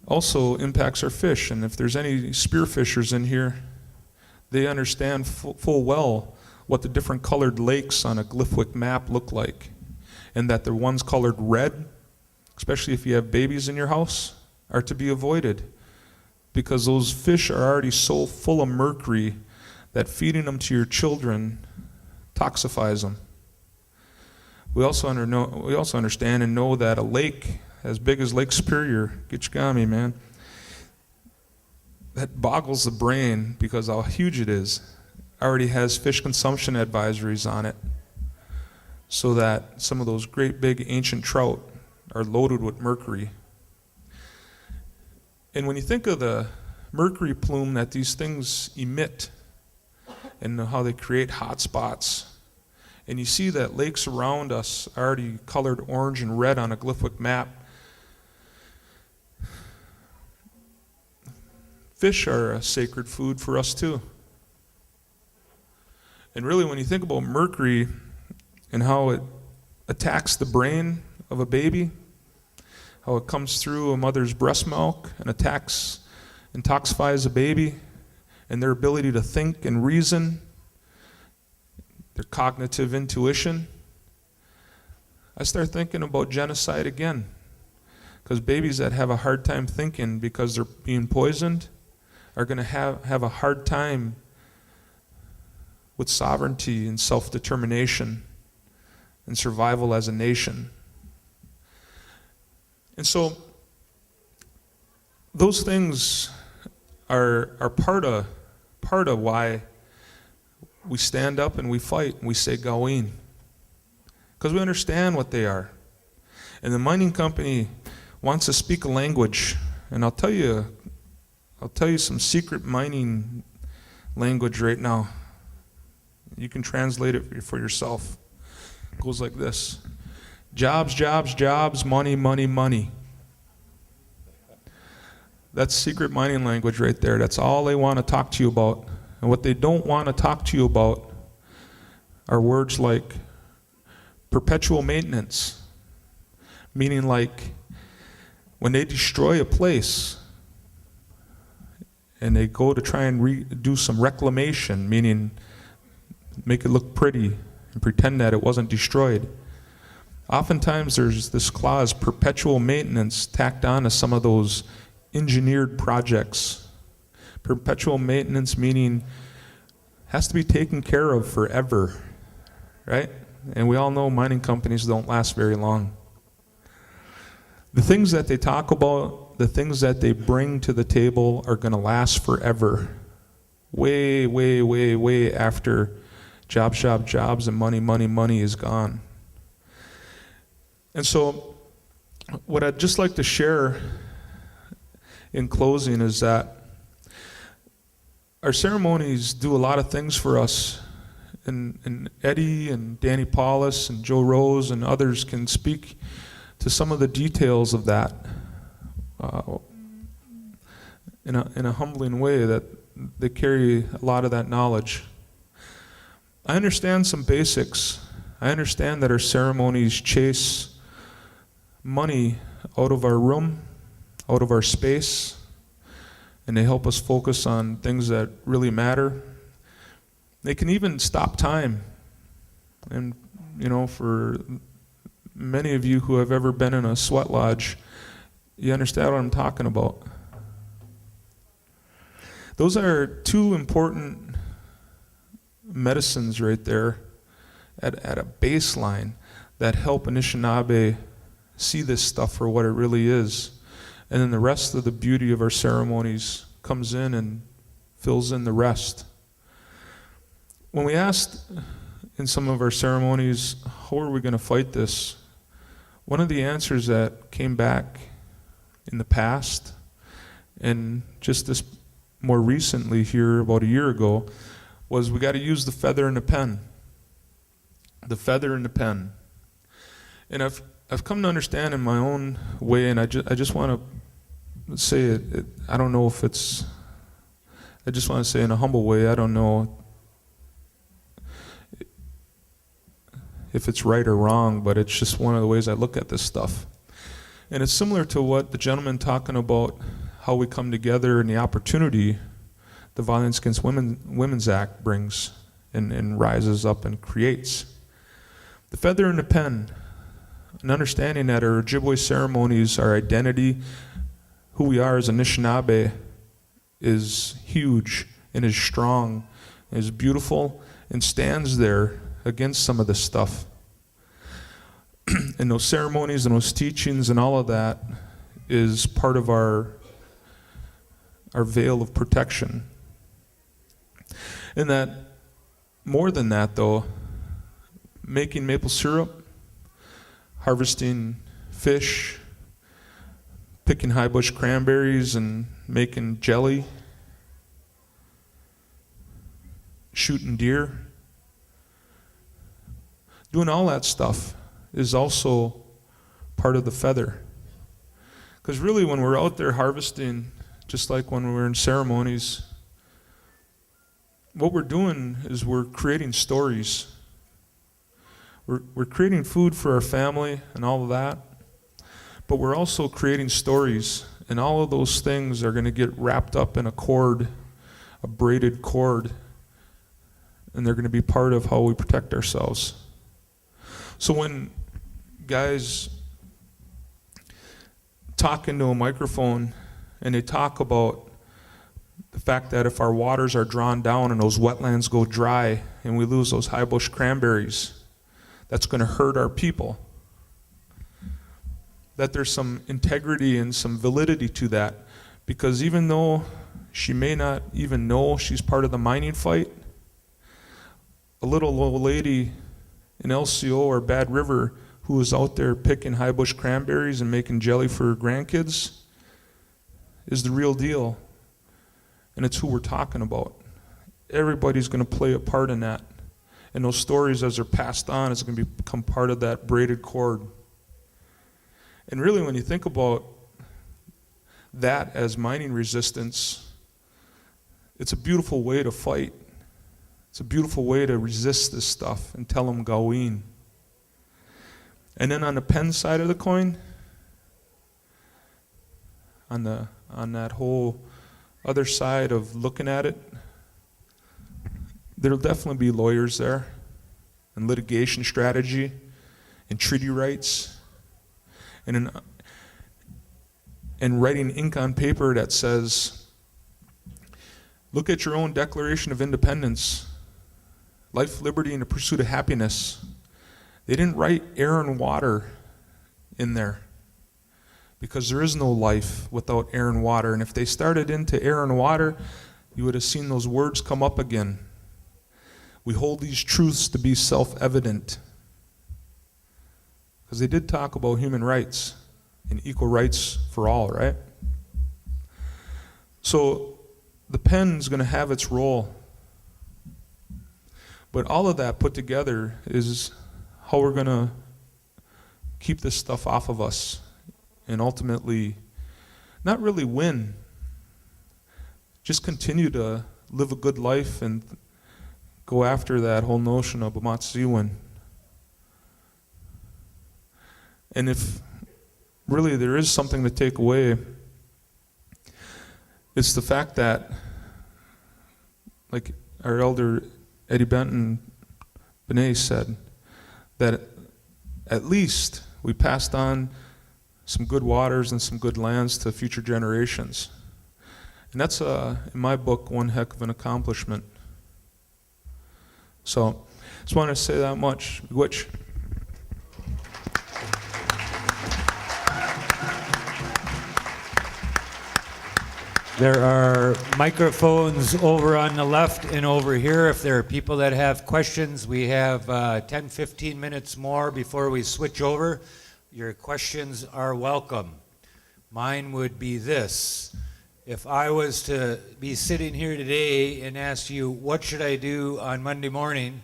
also impacts our fish, and if there's any spearfishers in here, they understand full well what the different colored lakes on a Glyphwick map look like, and that the ones colored red, especially if you have babies in your house, are to be avoided, because those fish are already so full of mercury that feeding them to your children toxifies them. We also understand and know that a lake as big as Lake Superior, Gitchgami, man, that boggles the brain because how huge it is, already has fish consumption advisories on it, so that some of those great big ancient trout are loaded with mercury. And when you think of the mercury plume that these things emit and how they create hot spots, and you see that lakes around us are already colored orange and red on a Glyphwick map, fish are a sacred food for us too. And really, when you think about mercury and how it attacks the brain of a baby, how it comes through a mother's breast milk and intoxifies a baby, and their ability to think and reason, their cognitive intuition, I start thinking about genocide again. Because babies that have a hard time thinking because they're being poisoned are going to have a hard time with sovereignty and self-determination and survival as a nation. And so those things are part of why we stand up and we fight and we say Gaween. Because we understand what they are. And the mining company wants to speak a language, and I'll tell you some secret mining language right now. You can translate it for yourself. It goes like this: jobs, jobs, jobs, money, money, money. That's secret mining language right there. That's all they want to talk to you about. And what they don't want to talk to you about are words like perpetual maintenance, meaning like when they destroy a place and they go to try and do some reclamation, meaning make it look pretty and pretend that it wasn't destroyed. Oftentimes there's this clause, perpetual maintenance, tacked on to some of those engineered projects. Perpetual maintenance meaning has to be taken care of forever, right? And we all know mining companies don't last very long. The things that they talk about, the things that they bring to the table are going to last forever. Way, way, way, way after jobs, jobs, jobs, and money, money, money is gone. And so what I'd just like to share in closing is that our ceremonies do a lot of things for us. And Eddie and Danny Paulus and Joe Rose and others can speak to some of the details of that in a humbling way, that they carry a lot of that knowledge. I understand some basics. I understand that our ceremonies chase money out of our room, out of our space, and they help us focus on things that really matter. They can even stop time. And, for many of you who have ever been in a sweat lodge, you understand what I'm talking about. Those are two important medicines right there at a baseline that help Anishinaabe see this stuff for what it really is. And then the rest of the beauty of our ceremonies comes in and fills in the rest. When we asked in some of our ceremonies, how are we going to fight this? One of the answers that came back in the past. And just this more recently here, about a year ago, was we got to use the feather and the pen. The feather and the pen. And I've come to understand in my own way, and I just want to say it, I don't know if it's, I just want to say in a humble way, I don't know if it's right or wrong, but it's just one of the ways I look at this stuff. And it's similar to what the gentleman talking about how we come together and the opportunity the Violence Against Women's Act brings and rises up and creates. The feather and the pen, an understanding that our Ojibwe ceremonies, our identity, who we are as Anishinaabe is huge and is strong, and is beautiful, and stands there against some of this stuff. And those ceremonies and those teachings and all of that is part of our veil of protection. And that, more than that though, making maple syrup, harvesting fish, picking high bush cranberries and making jelly, shooting deer, doing all that stuff is also part of the feather. Because really when we're out there harvesting, just like when we're in ceremonies, what we're doing is we're creating stories. We're creating food for our family and all of that, but we're also creating stories, and all of those things are going to get wrapped up in a cord, a braided cord, and they're going to be part of how we protect ourselves. So when guys talk into a microphone and they talk about the fact that if our waters are drawn down and those wetlands go dry and we lose those high bush cranberries, that's going to hurt our people. That there's some integrity and some validity to that, because even though she may not even know she's part of the mining fight, a little old lady in LCO or Bad River who was out there picking high bush cranberries and making jelly for her grandkids is the real deal. And it's who we're talking about. Everybody's going to play a part in that. And those stories, as they're passed on, is going to become part of that braided cord. And really, when you think about that as mining resistance, it's a beautiful way to fight. It's a beautiful way to resist this stuff and tell them Gaween. And then on the pen side of the coin, on that whole other side of looking at it, there'll definitely be lawyers there, and litigation strategy, and treaty rights, and writing ink on paper that says, look at your own Declaration of Independence, life, liberty, and the pursuit of happiness. They didn't write air and water in there, because there is no life without air and water. And if they started into air and water, you would have seen those words come up again. We hold these truths to be self-evident. Because they did talk about human rights and equal rights for all, right? So the pen's going to have its role. But all of that put together is how we're going to keep this stuff off of us and ultimately not really win, just continue to live a good life and go after that whole notion of Bamatsiwin. And if really there is something to take away, it's the fact that, like our elder Eddie Benton Benet said, that at least we passed on some good waters and some good lands to future generations. And that's, in my book, one heck of an accomplishment. So, just wanted to say that much. Which There are microphones over on the left and over here. If there are people that have questions, we have 10, 15 minutes more before we switch over. Your questions are welcome. Mine would be this. If I was to be sitting here today and ask you, what should I do on Monday morning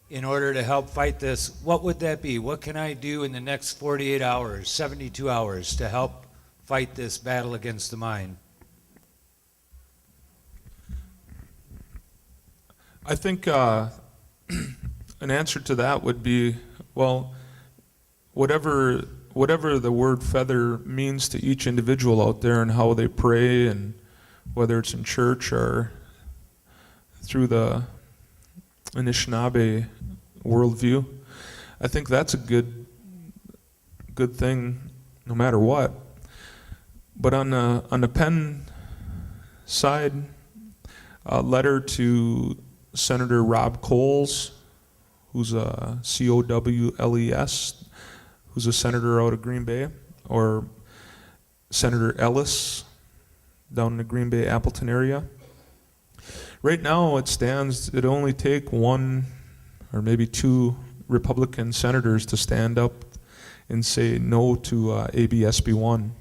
in order to help fight this, what would that be? What can I do in the next 48 hours, 72 hours to help fight this battle against the mine? I think an answer to that would be, well, whatever the word feather means to each individual out there and how they pray, and whether it's in church or through the Anishinaabe worldview, I think that's a good thing no matter what. But on the Penn side, a letter to Senator Rob Coles, who's a C-O-W-L-E-S, who's a senator out of Green Bay, or Senator Ellis down in the Green Bay, Appleton area. Right now it stands, it'd only take one or maybe two Republican senators to stand up and say no to AB SB 1.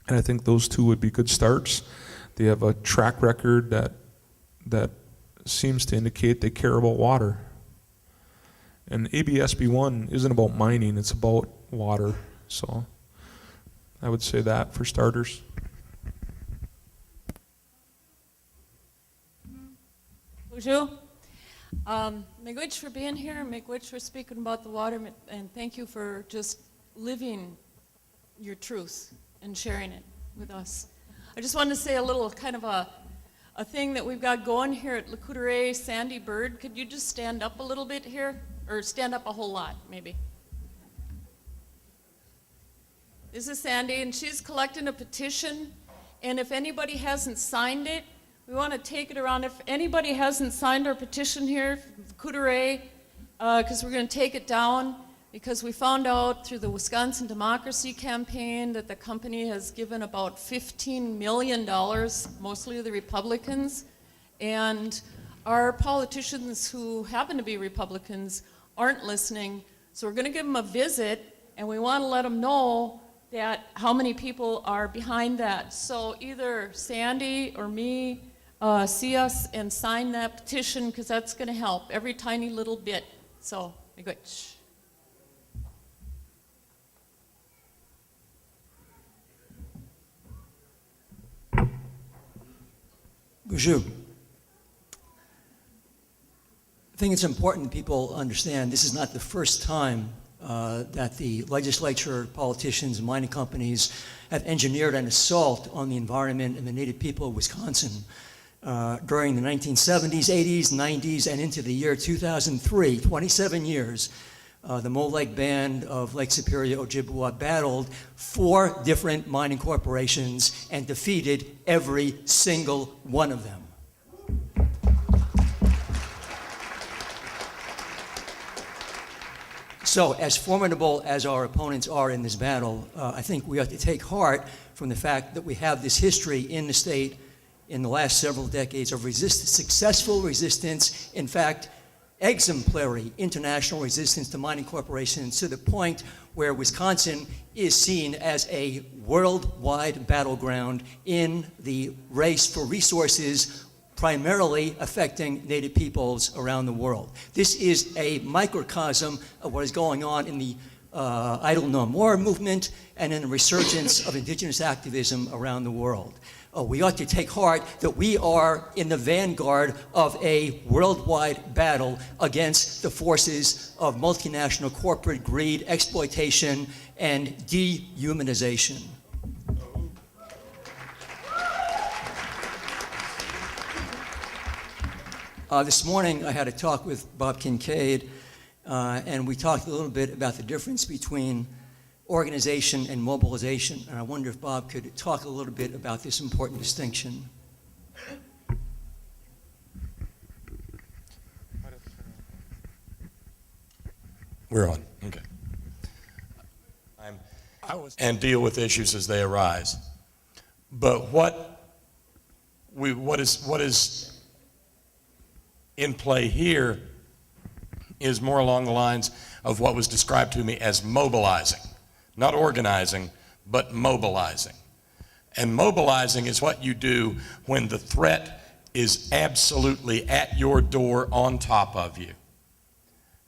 And I think those two would be good starts. They have a track record that seems to indicate they care about water. And AB SB 1 isn't about mining, it's about water. So I would say that for starters. Bonjour. Miigwech for being here, miigwech for speaking about the water, and thank you for just living your truth and sharing it with us. I just wanted to say a little kind of a thing that we've got going here at Kourte. Sandy Bird, could you just stand up a little bit here? Or stand up a whole lot, maybe. This is Sandy, and she's collecting a petition, and if anybody hasn't signed it, we want to take it around. If anybody hasn't signed our petition here, Kourte, because we're going to take it down, because we found out through the Wisconsin Democracy Campaign that the company has given about $15 million, mostly to the Republicans, and our politicians who happen to be Republicans aren't listening, so we're going to give them a visit, and we want to let them know that how many people are behind that. So either Sandy or me see us and sign that petition, because that's going to help every tiny little bit. So, miigwech. Bonjour. I think it's important that people understand this is not the first time that the legislature, politicians, and mining companies have engineered an assault on the environment and the native people of Wisconsin. During the 1970s, 80s, 90s, and into the year 2003, 27 years, the Mole Lake Band of Lake Superior Ojibwe battled 4 different mining corporations and defeated every single one of them. So, as formidable as our opponents are in this battle, I think we have to take heart from the fact that we have this history in the state in the last several decades of successful resistance, in fact, exemplary international resistance to mining corporations, to the point where Wisconsin is seen as a worldwide battleground in the race for resources primarily affecting Native peoples around the world. This is a microcosm of what is going on in the Idle No More movement and in the resurgence of indigenous activism around the world. We ought to take heart that we are in the vanguard of a worldwide battle against the forces of multinational corporate greed, exploitation, and dehumanization. This morning I had a talk with Bob Kincaid, and we talked a little bit about the difference between organization and mobilization, and I wonder if Bob could talk a little bit about this important distinction. We're on. Okay. And deal with issues as they arise. But what is in play here is more along the lines of what was described to me as mobilizing, not organizing, but mobilizing. And mobilizing is what you do when the threat is absolutely at your door on top of you.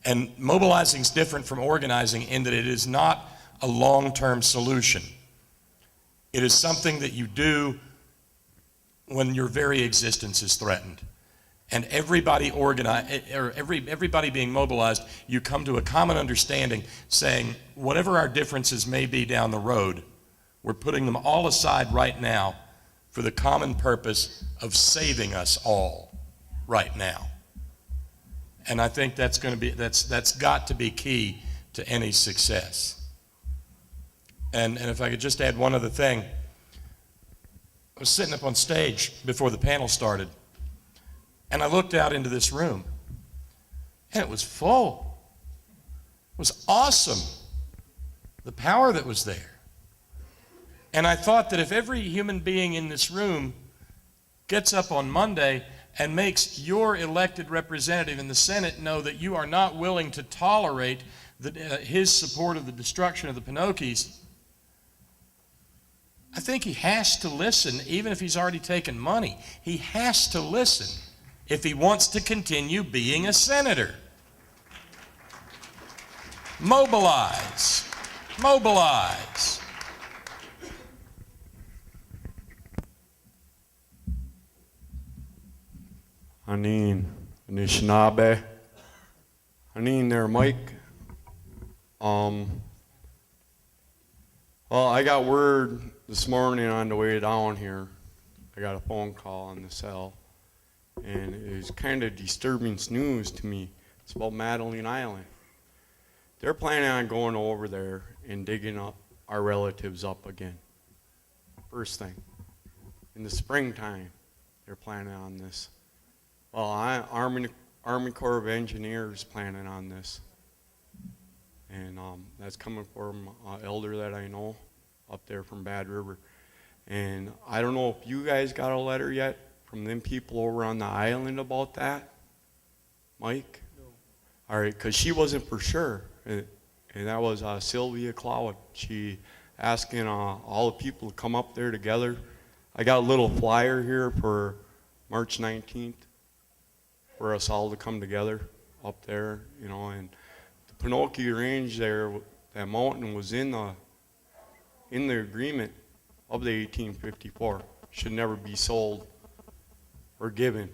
And mobilizing is different from organizing in that it is not a long-term solution. It is something that you do when your very existence is threatened. And everybody everybody being mobilized, you come to a common understanding saying, whatever our differences may be down the road, we're putting them all aside right now for the common purpose of saving us all right now. And I think that's got to be key to any success. And if I could just add one other thing. I was sitting up on stage before the panel started, and I looked out into this room, and it was full. It was awesome, the power that was there. And I thought that if every human being in this room gets up on Monday and makes your elected representative in the Senate know that you are not willing to tolerate his support of the destruction of the Pinokies, I think he has to listen, even if he's already taken money. He has to listen if he wants to continue being a senator. Mobilize. Mobilize. Anishinaabe. There, Mike. Well, I got word this morning on the way down here. I got a phone call on the cell, and it was kind of disturbing news to me. It's about Madeline Island. They're planning on going over there and digging up our relatives up again. First thing. In the springtime, they're planning on this. Well, Army Corps of Engineers planning on this. And that's coming from an elder that I know up there from Bad River. And I don't know if you guys got a letter yet from them people over on the island about that, Mike? No. All right, because she wasn't for sure. And that was Sylvia Cloud. She asking all the people to come up there together. I got a little flyer here for March 19th for us all to come together up there, you know, and the Pinocchio Range there, that mountain was in the agreement of the 1854. Should never be sold or given.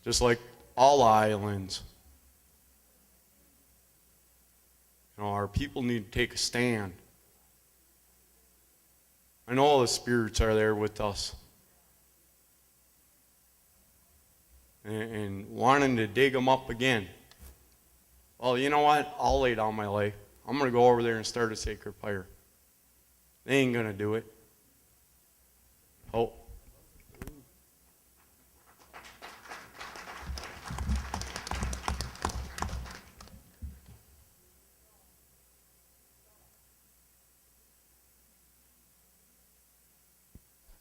Just like all islands. You know, our people need to take a stand. I know the spirits are there with us. And wanting to dig them up again. Well, you know what? I'll lay down my life. I'm going to go over there and start a sacred fire. They ain't going to do it. Oh.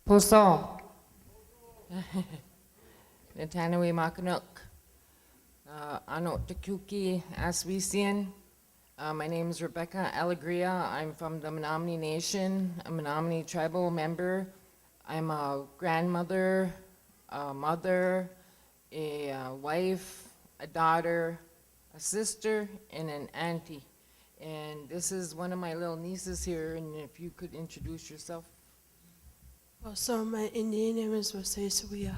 Poso. Netanawi Makanuk. Ano Takuki Aswisian. My name is Rebecca Alegria. I'm from the Menominee Nation, a Menominee tribal member. I'm a grandmother, a mother, a wife, a daughter, a sister, and an auntie. And this is one of my little nieces here, and if you could introduce yourself. So my Indian name is Wasesawia.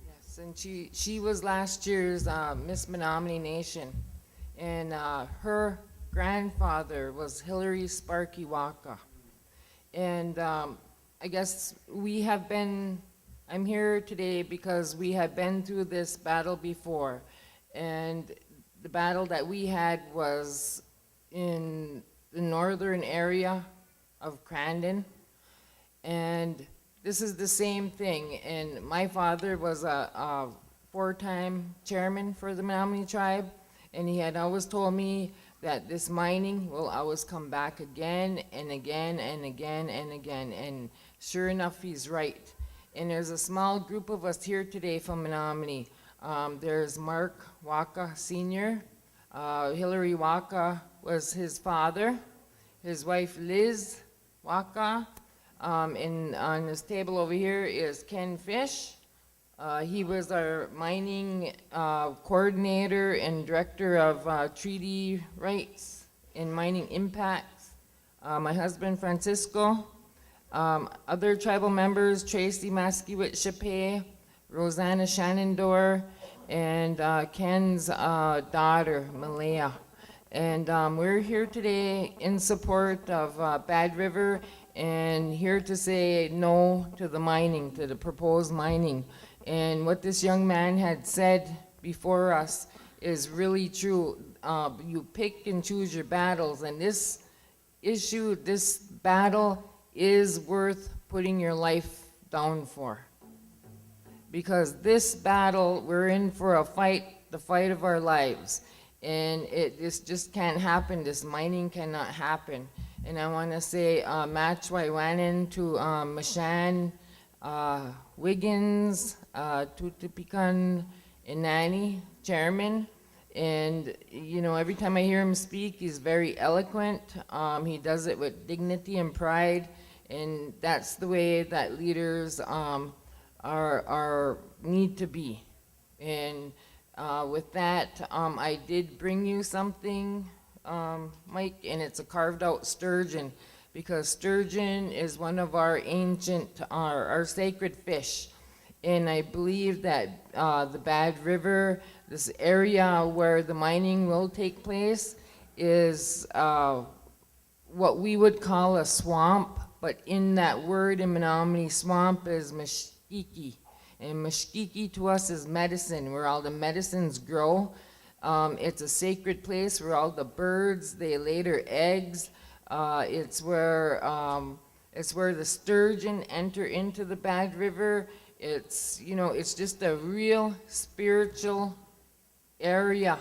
Yes, and she was last year's Miss Menominee Nation. And her grandfather was Hillary Sparky Waka. And I guess I'm here today because we have been through this battle before. And the battle that we had was in the northern area of Crandon. And this is the same thing. And my father was a 4-time chairman for the Menominee tribe. And he had always told me that this mining will always come back again and again and again and again. And sure enough, he's right. And there's a small group of us here today from Menominee. There's Mark Waka Sr., Hillary Waka was his father. His wife Liz Waka. And on this table over here is Ken Fish. He was our mining coordinator and director of treaty rights and mining impacts. My husband Francisco. Other tribal members, Tracy Maskiewicz-Chape, Rosanna Shenandoah, and Ken's daughter, Malaya. And we're here today in support of Bad River and here to say no to the mining, to the proposed mining. And what this young man had said before us is really true. You pick and choose your battles, and this issue, this battle is worth putting your life down for. Because this battle, we're in for a fight, the fight of our lives. And this just can't happen. This mining cannot happen. And I want to say Match Waiwanan to Mashan, Wiggins, Tutipikan Inani, chairman. And, you know, every time I hear him speak, he's very eloquent. He does it with dignity and pride. And that's the way that leaders need to be. And with that, I did bring you something, Mike, and it's a carved out sturgeon, because sturgeon is one of our ancient, our sacred fish. And I believe that the Bad River, this area where the mining will take place, is what we would call a swamp. But in that word in Menominee, swamp is mashkiki. And mashkiki to us is medicine, where all the medicines grow. It's a sacred place where all the birds, they lay their eggs. It's where the sturgeon enter into the Bad River. It's, you know, it's just a real spiritual area.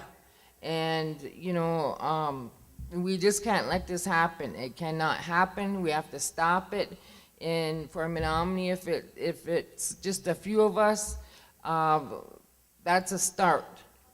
And, you know, we just can't let this happen. It cannot happen. We have to stop it. And for Menominee, if it's just a few of us, that's a start.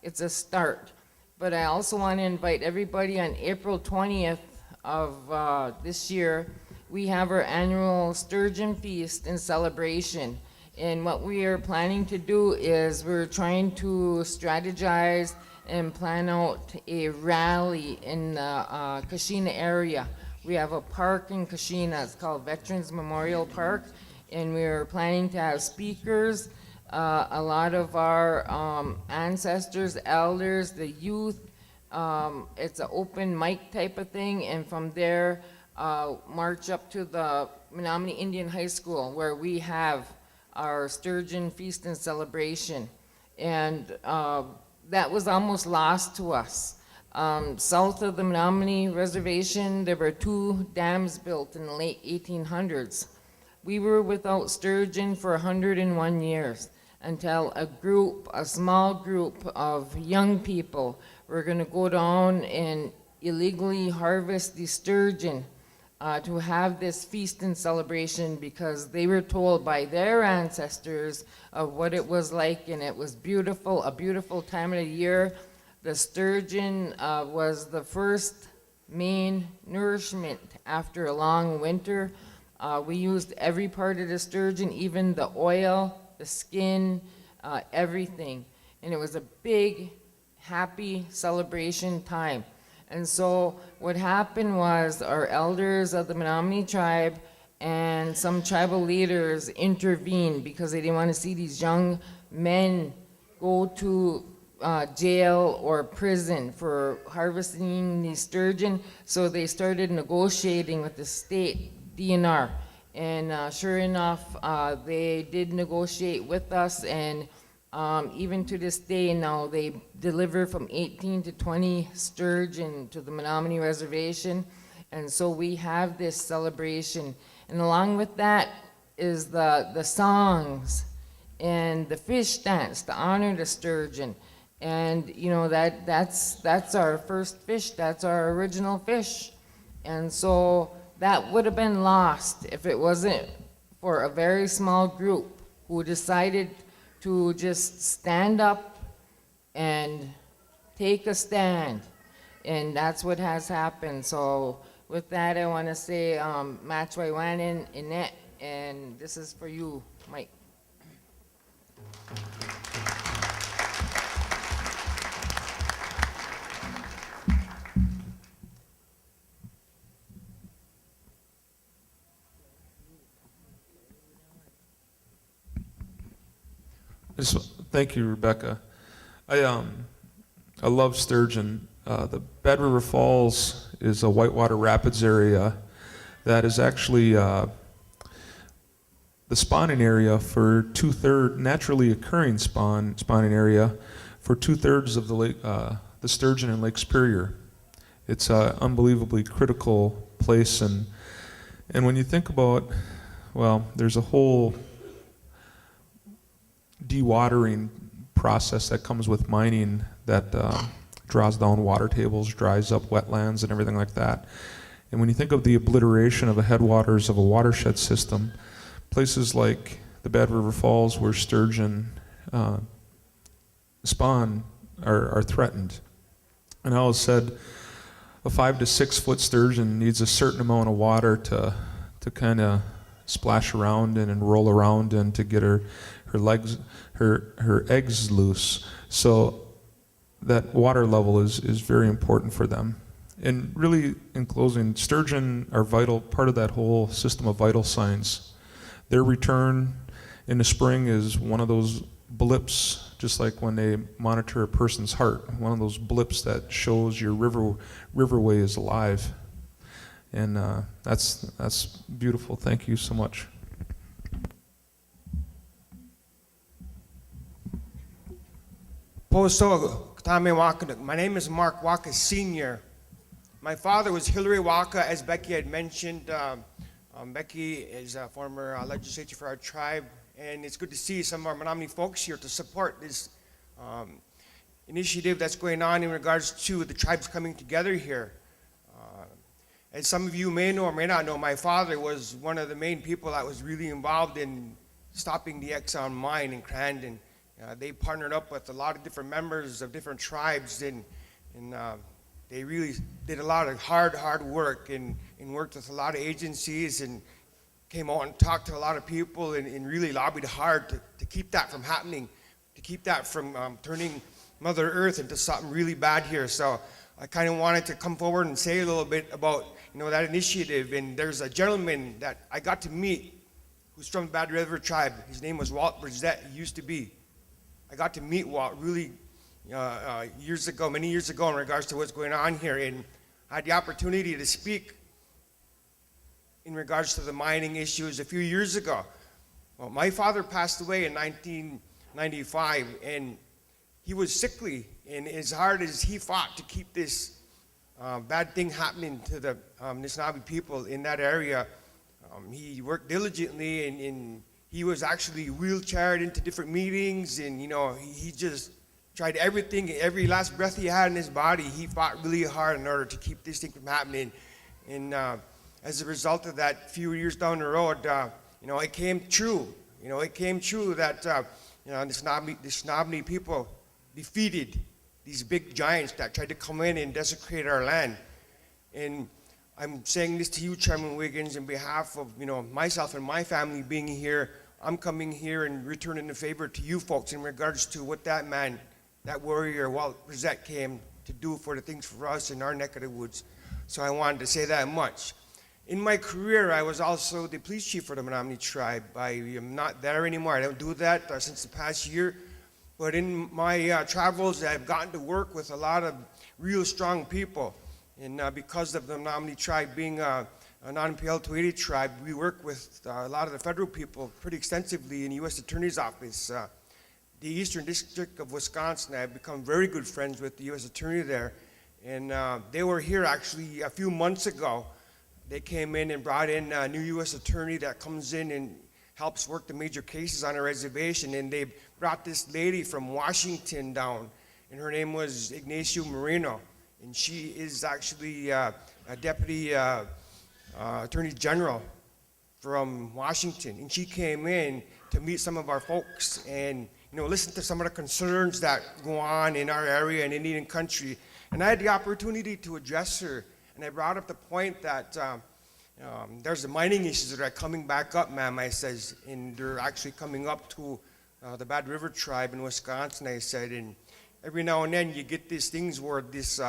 It's a start. But I also want to invite everybody on April 20th of this year. We have our annual Sturgeon Feast and celebration. And what we are planning to do is we're trying to strategize and plan out a rally in the Keweenaw area. We have a park in Keweenaw, it's called Veterans Memorial Park, and we're planning to have speakers, a lot of our ancestors, elders, the youth. It's an open mic type of thing, and from there, march up to the Menominee Indian High School, where we have our Sturgeon Feast and Celebration. And that was almost lost to us. South of the Menominee Reservation, there were 2 dams built in the late 1800s. We were without sturgeon for 101 years until a small group of young people were going to go down and illegally harvest the sturgeon to have this feast and celebration, because they were told by their ancestors of what it was like, and it was beautiful, a beautiful time of the year. The sturgeon was the first main nourishment after a long winter. We used every part of the sturgeon, even the oil, the skin, everything. And it was a big, happy celebration time. And so what happened was our elders of the Menominee tribe and some tribal leaders intervened because they didn't want to see these young men go to jail or prison for harvesting these sturgeon. So they started negotiating with the state DNR. And sure enough, they did negotiate with us, and even to this day now, they deliver from 18 to 20 sturgeon to the Menominee Reservation. And so we have this celebration. And along with that is the songs and the fish dance to honor the sturgeon. And you know, that's our first fish, that's our original fish. And so that would have been lost if it wasn't for a very small group who decided to just stand up and take a stand. And that's what has happened. So with that, I want to say, Matchway Wanan, Annette, and this is for you, Mike. Thank you, Rebecca. I love sturgeon. The Bad River Falls is a whitewater rapids area that is actually the spawning area for naturally occurring spawning area for 2/3 of the lake, the sturgeon in Lake Superior. It's an unbelievably critical place, and when you think about, well, there's a whole dewatering process that comes with mining that draws down water tables, dries up wetlands and everything like that. And when you think of the obliteration of the headwaters of a watershed system, places like the Bad River Falls where sturgeon spawn are threatened. And I always said a 5 to 6 foot sturgeon needs a certain amount of water to kind of splash around in and roll around and to get her eggs loose. So that water level is very important for them. And really, in closing, sturgeon are vital, part of that whole system of vital signs. Their return in the spring is one of those blips, just like when they monitor a person's heart, one of those blips that shows your riverway is alive. And that's beautiful. Thank you so much. My name is Mark Waka Sr. My father was Hillary Waka, as Becky had mentioned. Becky is a former legislator for our tribe, and it's good to see some of our Menominee folks here to support this initiative that's going on in regards to the tribes coming together here. As some of you may know or may not know, my father was one of the main people that was really involved in stopping the Exxon mine in Crandon. They partnered up with a lot of different members of different tribes, and they really did a lot of hard work and worked with a lot of agencies and came out and talked to a lot of people and really lobbied hard to keep that from happening, to keep that from turning Mother Earth into something really bad here. So I kind of wanted to come forward and say a little bit about that initiative. And there's a gentleman that I got to meet who's from the Bad River tribe. His name was Walt Brzett. He used to be. I got to meet Walt really many years ago in regards to what's going on here, and I had the opportunity to speak in regards to the mining issues a few years ago. Well, my father passed away in 1995, and he was sickly, and as hard as he fought to keep this bad thing happening to the Anishinaabe people in that area, he worked diligently, and he was actually wheelchaired into different meetings, and he just tried everything, every last breath he had in his body. He fought really hard in order to keep this thing from happening. And as a result of that, a few years down the road, it came true. It came true that the Anishinaabe people defeated these big giants that tried to come in and desecrate our land. And I'm saying this to you, Chairman Wiggins, in behalf of myself and my family being here. I'm coming here and returning the favor to you folks in regards to what that man, that warrior, Walt Brzett, came to do for the things for us in our neck of the woods. So I wanted to say that much. In my career, I was also the police chief for the Menominee tribe. I am not there anymore. I don't do that since the past year. But in my travels, I've gotten to work with a lot of real strong people. And because of the Menominee tribe being a non-PL280 tribe, we work with a lot of the federal people pretty extensively in the U.S. Attorney's Office. The Eastern District of Wisconsin, I've become very good friends with the U.S. Attorney there. And they were here actually a few months ago. They came in and brought in a new U.S. Attorney that comes in and helps work the major cases on a reservation. And they brought this lady from Washington down, and her name was Ignacio Moreno. And she is actually a deputy Attorney General from Washington, and she came in to meet some of our folks and listen to some of the concerns that go on in our area and Indian country. And I had the opportunity to address her, and I brought up the point that there's the mining issues that are coming back up, ma'am, I says, and they're actually coming up to the Bad River tribe in Wisconsin, I said, and every now and then you get these things where this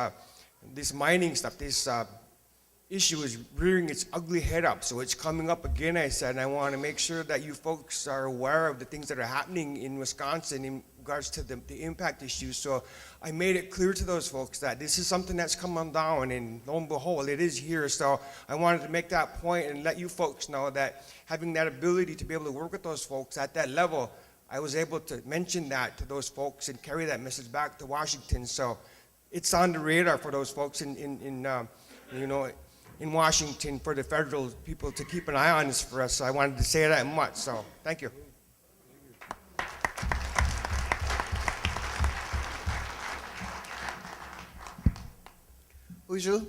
mining stuff, this issue is rearing its ugly head up. So it's coming up again, I said, and I want to make sure that you folks are aware of the things that are happening in Wisconsin in regards to the impact issues. So I made it clear to those folks that this is something that's come on down, and lo and behold, it is here. So I wanted to make that point and let you folks know that having that ability to be able to work with those folks at that level, I was able to mention that to those folks and carry that message back to Washington. So it's on the radar for those folks in Washington, for the federal people to keep an eye on this for us. So I wanted to say that much. So thank you. Bonjour.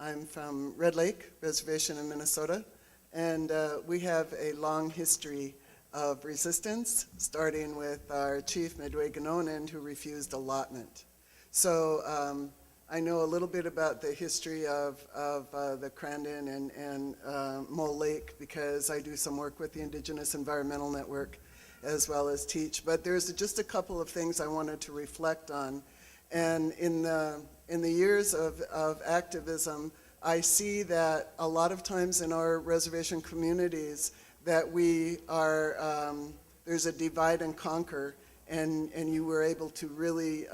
I'm from Red Lake Reservation in Minnesota, and we have a long history of resistance, starting with our chief, Midway Ganonan, who refused allotment. So I know a little bit about the history of the Crandon and Mole Lake, because I do some work with the Indigenous Environmental Network as well as teach. But there's just a couple of things I wanted to reflect on. And in the years of activism, I see that a lot of times in our reservation communities that we are, there's a divide and conquer, and you were able to really,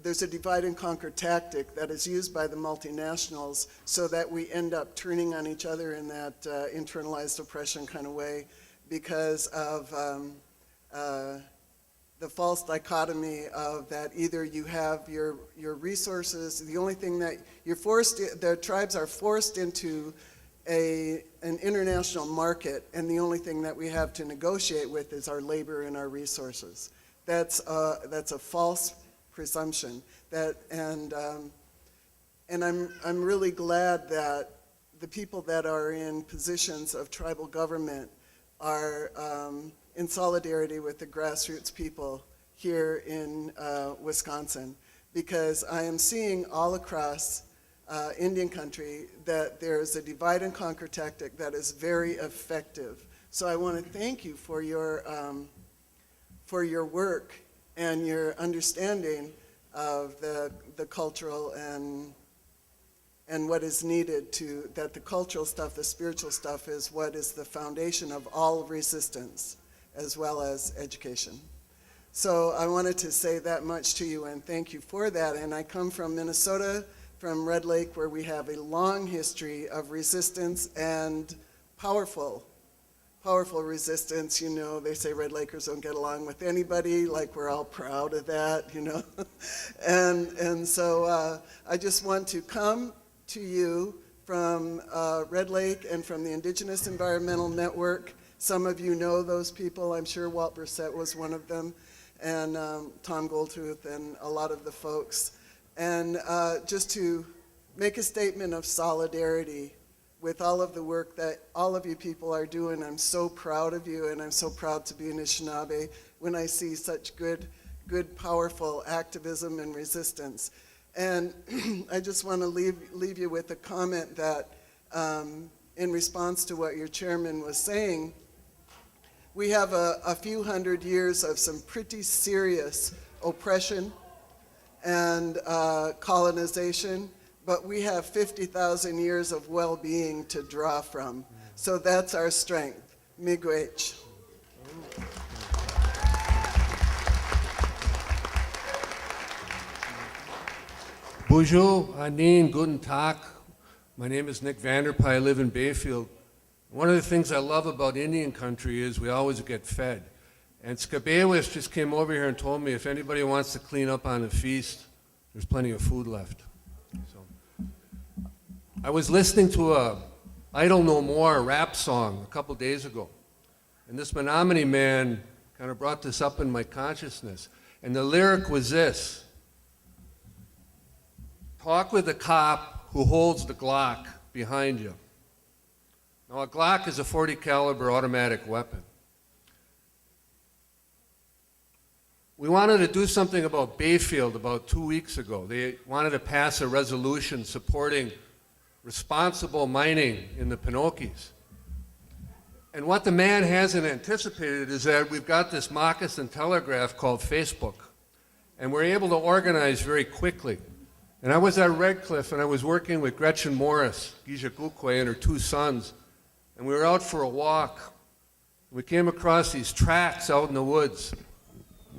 there's a divide and conquer tactic that is used by the multinationals so that we end up turning on each other in that internalized oppression kind of way because of the false dichotomy of that either you have your resources, the only thing that you're forced, the tribes are forced into an international market, and the only thing that we have to negotiate with is our labor and our resources. That's a false presumption. And I'm really glad that the people that are in positions of tribal government are in solidarity with the grassroots people here in Wisconsin, because I am seeing all across Indian country that there's a divide and conquer tactic that is very effective. So I want to thank you for your work and your understanding of the cultural and what is needed to, that the cultural stuff, the spiritual stuff is what is the foundation of all resistance as well as education. So I wanted to say that much to you and thank you for that. And I come from Minnesota, from Red Lake, where we have a long history of resistance and powerful resistance. You know, they say Red Lakers don't get along with anybody, like we're all proud of that, you know. and so I just want to come to you from Red Lake and from the Indigenous Environmental Network. Some of you know those people. I'm sure Walt Brissett was one of them, and Tom Goldtooth and a lot of the folks. And just to make a statement of solidarity with all of the work that all of you people are doing. I'm so proud of you, and I'm so proud to be an Anishinaabe when I see such good, powerful activism and resistance. And I just want to leave you with a comment that in response to what your chairman was saying, we have a few hundred years of some pretty serious oppression and colonization, but we have 50,000 years of well-being to draw from. So that's our strength. Miigwech. Bonjour, Anin, guten Tag. My name is Nick Vanderpie. I live in Bayfield. One of the things I love about Indian country is we always get fed. And Skabewis just came over here and told me if anybody wants to clean up on a feast, there's plenty of food left. So, I was listening to a Idle No More rap song a couple days ago. And this Menominee man kind of brought this up in my consciousness. And the lyric was this: talk with the cop who holds the Glock behind you. Now, a Glock is a .40 caliber automatic weapon. We wanted to do something about Bayfield about 2 weeks ago. They wanted to pass a resolution supporting responsible mining in the Pinokies. And what the man hasn't anticipated is that we've got this moccasin telegraph called Facebook, and we're able to organize very quickly. And I was at Red Cliff, and I was working with Gretchen Morris, Gijagukwe, and her 2 sons, and we were out for a walk. We came across these tracks out in the woods,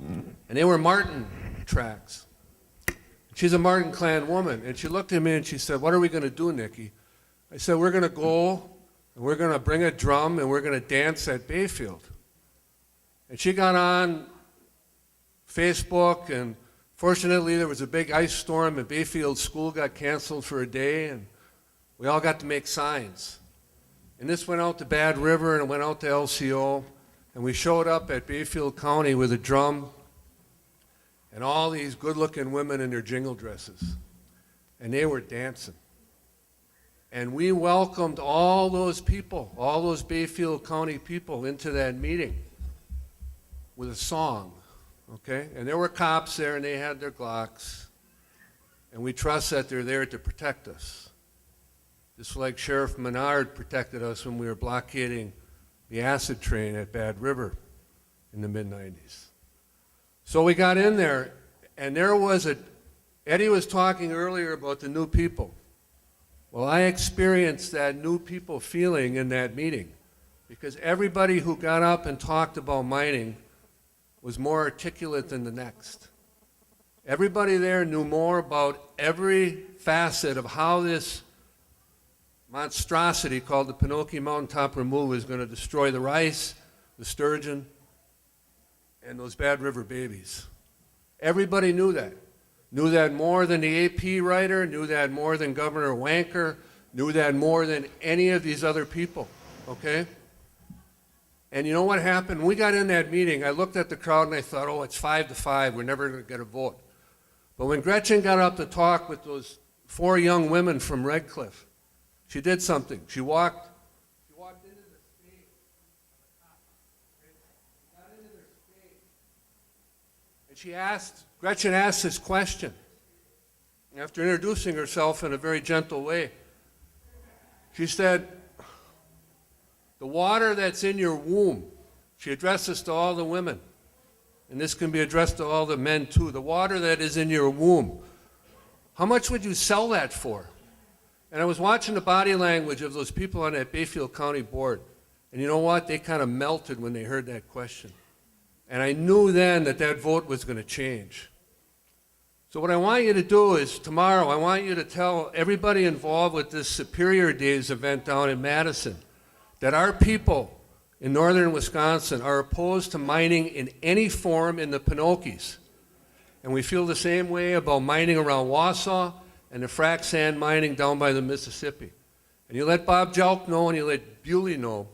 and they were marten tracks. She's a Martin clan woman, and she looked at me and she said, "What are we going to do, Nikki?" I said, "We're going to go, and we're going to bring a drum, and we're going to dance at Bayfield." And she got on Facebook, and fortunately there was a big ice storm, and Bayfield School got canceled for a day, and we all got to make signs. And this went out to Bad River, and it went out to LCO, and we showed up at Bayfield County with a drum, and all these good-looking women in their jingle dresses, and they were dancing. And we welcomed all those people, all those Bayfield County people into that meeting with a song, okay? And there were cops there, and they had their Glocks, and we trust that they're there to protect us. Just like Sheriff Menard protected us when we were blockading the acid train at Bad River in the mid-90s. So we got in there, and there was Eddie was talking earlier about the new people. Well, I experienced that new people feeling in that meeting, because everybody who got up and talked about mining was more articulate than the next. Everybody there knew more about every facet of how this monstrosity called the Pinokie Mountaintop Removal is going to destroy the rice, the sturgeon, and those Bad River babies. Everybody knew that. Knew that more than the AP writer, knew that more than Governor Wanker, knew that more than any of these other people, okay? And you know what happened? When we got in that meeting, I looked at the crowd and I thought, oh, it's 5-5, we're never going to get a vote. But when Gretchen got up to talk with those 4 young women from Red Cliff, she did something. She walked into the stage. She got into their stage. And Gretchen asked this question. After introducing herself in a very gentle way, she said, "The water that's in your womb," she addressed this to all the women, and this can be addressed to all the men too, "the water that is in your womb, how much would you sell that for?" And I was watching the body language of those people on that Bayfield County board. And you know what? They kind of melted when they heard that question. And I knew then that that vote was going to change. So what I want you to do is tomorrow, I want you to tell everybody involved with this Superior Days event down in Madison that our people in northern Wisconsin are opposed to mining in any form in the Pinokies. And we feel the same way about mining around Wausau and the frac sand mining down by the Mississippi. And you let Bob Jelk know, and you let Bewley know.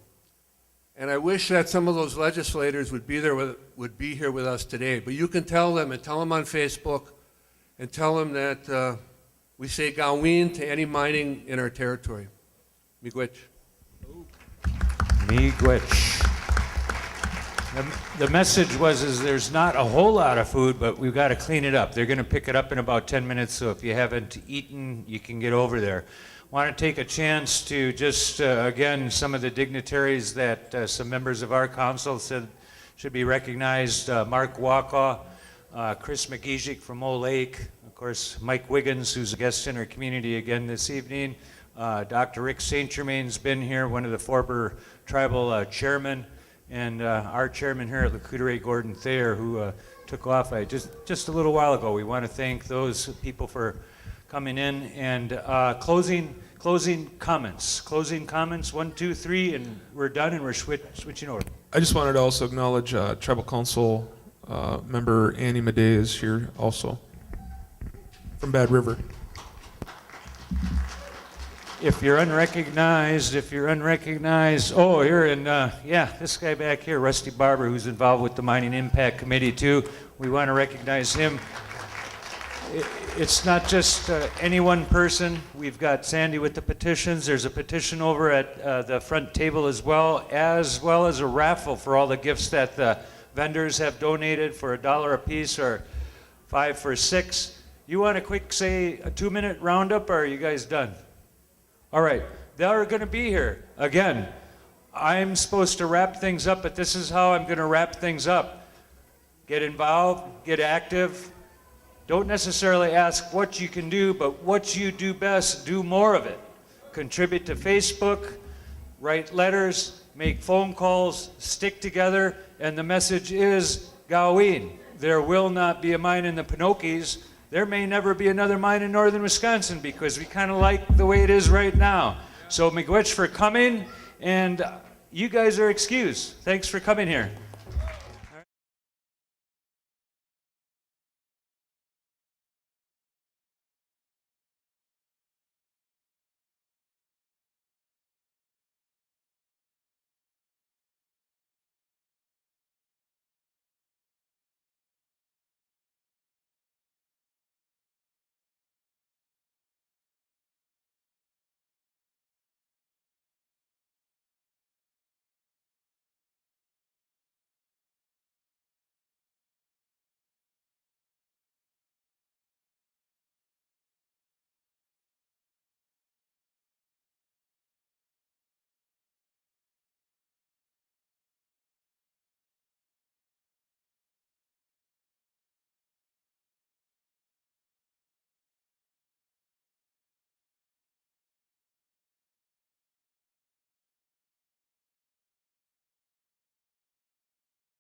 And I wish that some of those legislators would be here with us today. But you can tell them, and tell them on Facebook, and tell them that we say Gaween to any mining in our territory. Miigwech. Miigwech. The message was there's not a whole lot of food, but we've got to clean it up. They're going to pick it up in about 10 minutes, so if you haven't eaten, you can get over there. Want to take a chance to just, again, some of the dignitaries that some members of our council said should be recognized. Mark Wakaw, Chris McGeesick from Old Lake, of course, Mike Wiggins, who's a guest in our community again this evening. Dr. Rick St. Germain's been here, one of the former tribal chairmen. And our chairman here at Courte, Gordon Thayer, who took off just a little while ago. We want to thank those people for coming in. And closing comments. Closing comments, 1, 2, 3, and we're done, and we're switching over. I just wanted to also acknowledge Tribal Council member Annie Madej is here also from Bad River. If you're unrecognized, oh, here, and this guy back here, Rusty Barber, who's involved with the Mining Impact Committee too. We want to recognize him. It's not just any one person. We've got Sandy with the petitions. There's a petition over at the front table as well as a raffle for all the gifts that the vendors have donated for $1 a piece or 5 for 6. You want a quick, say, a 2-minute roundup, or are you guys done? All right, they're going to be here. Again, I'm supposed to wrap things up, but this is how I'm going to wrap things up. Get involved, get active. Don't necessarily ask what you can do, but what you do best, do more of it. Contribute to Facebook, write letters, make phone calls, stick together, and the message is Gaween. There will not be a mine in the Pinokies. There may never be another mine in northern Wisconsin because we kind of like the way it is right now. So miigwech for coming, and you guys are excused. Thanks for coming here.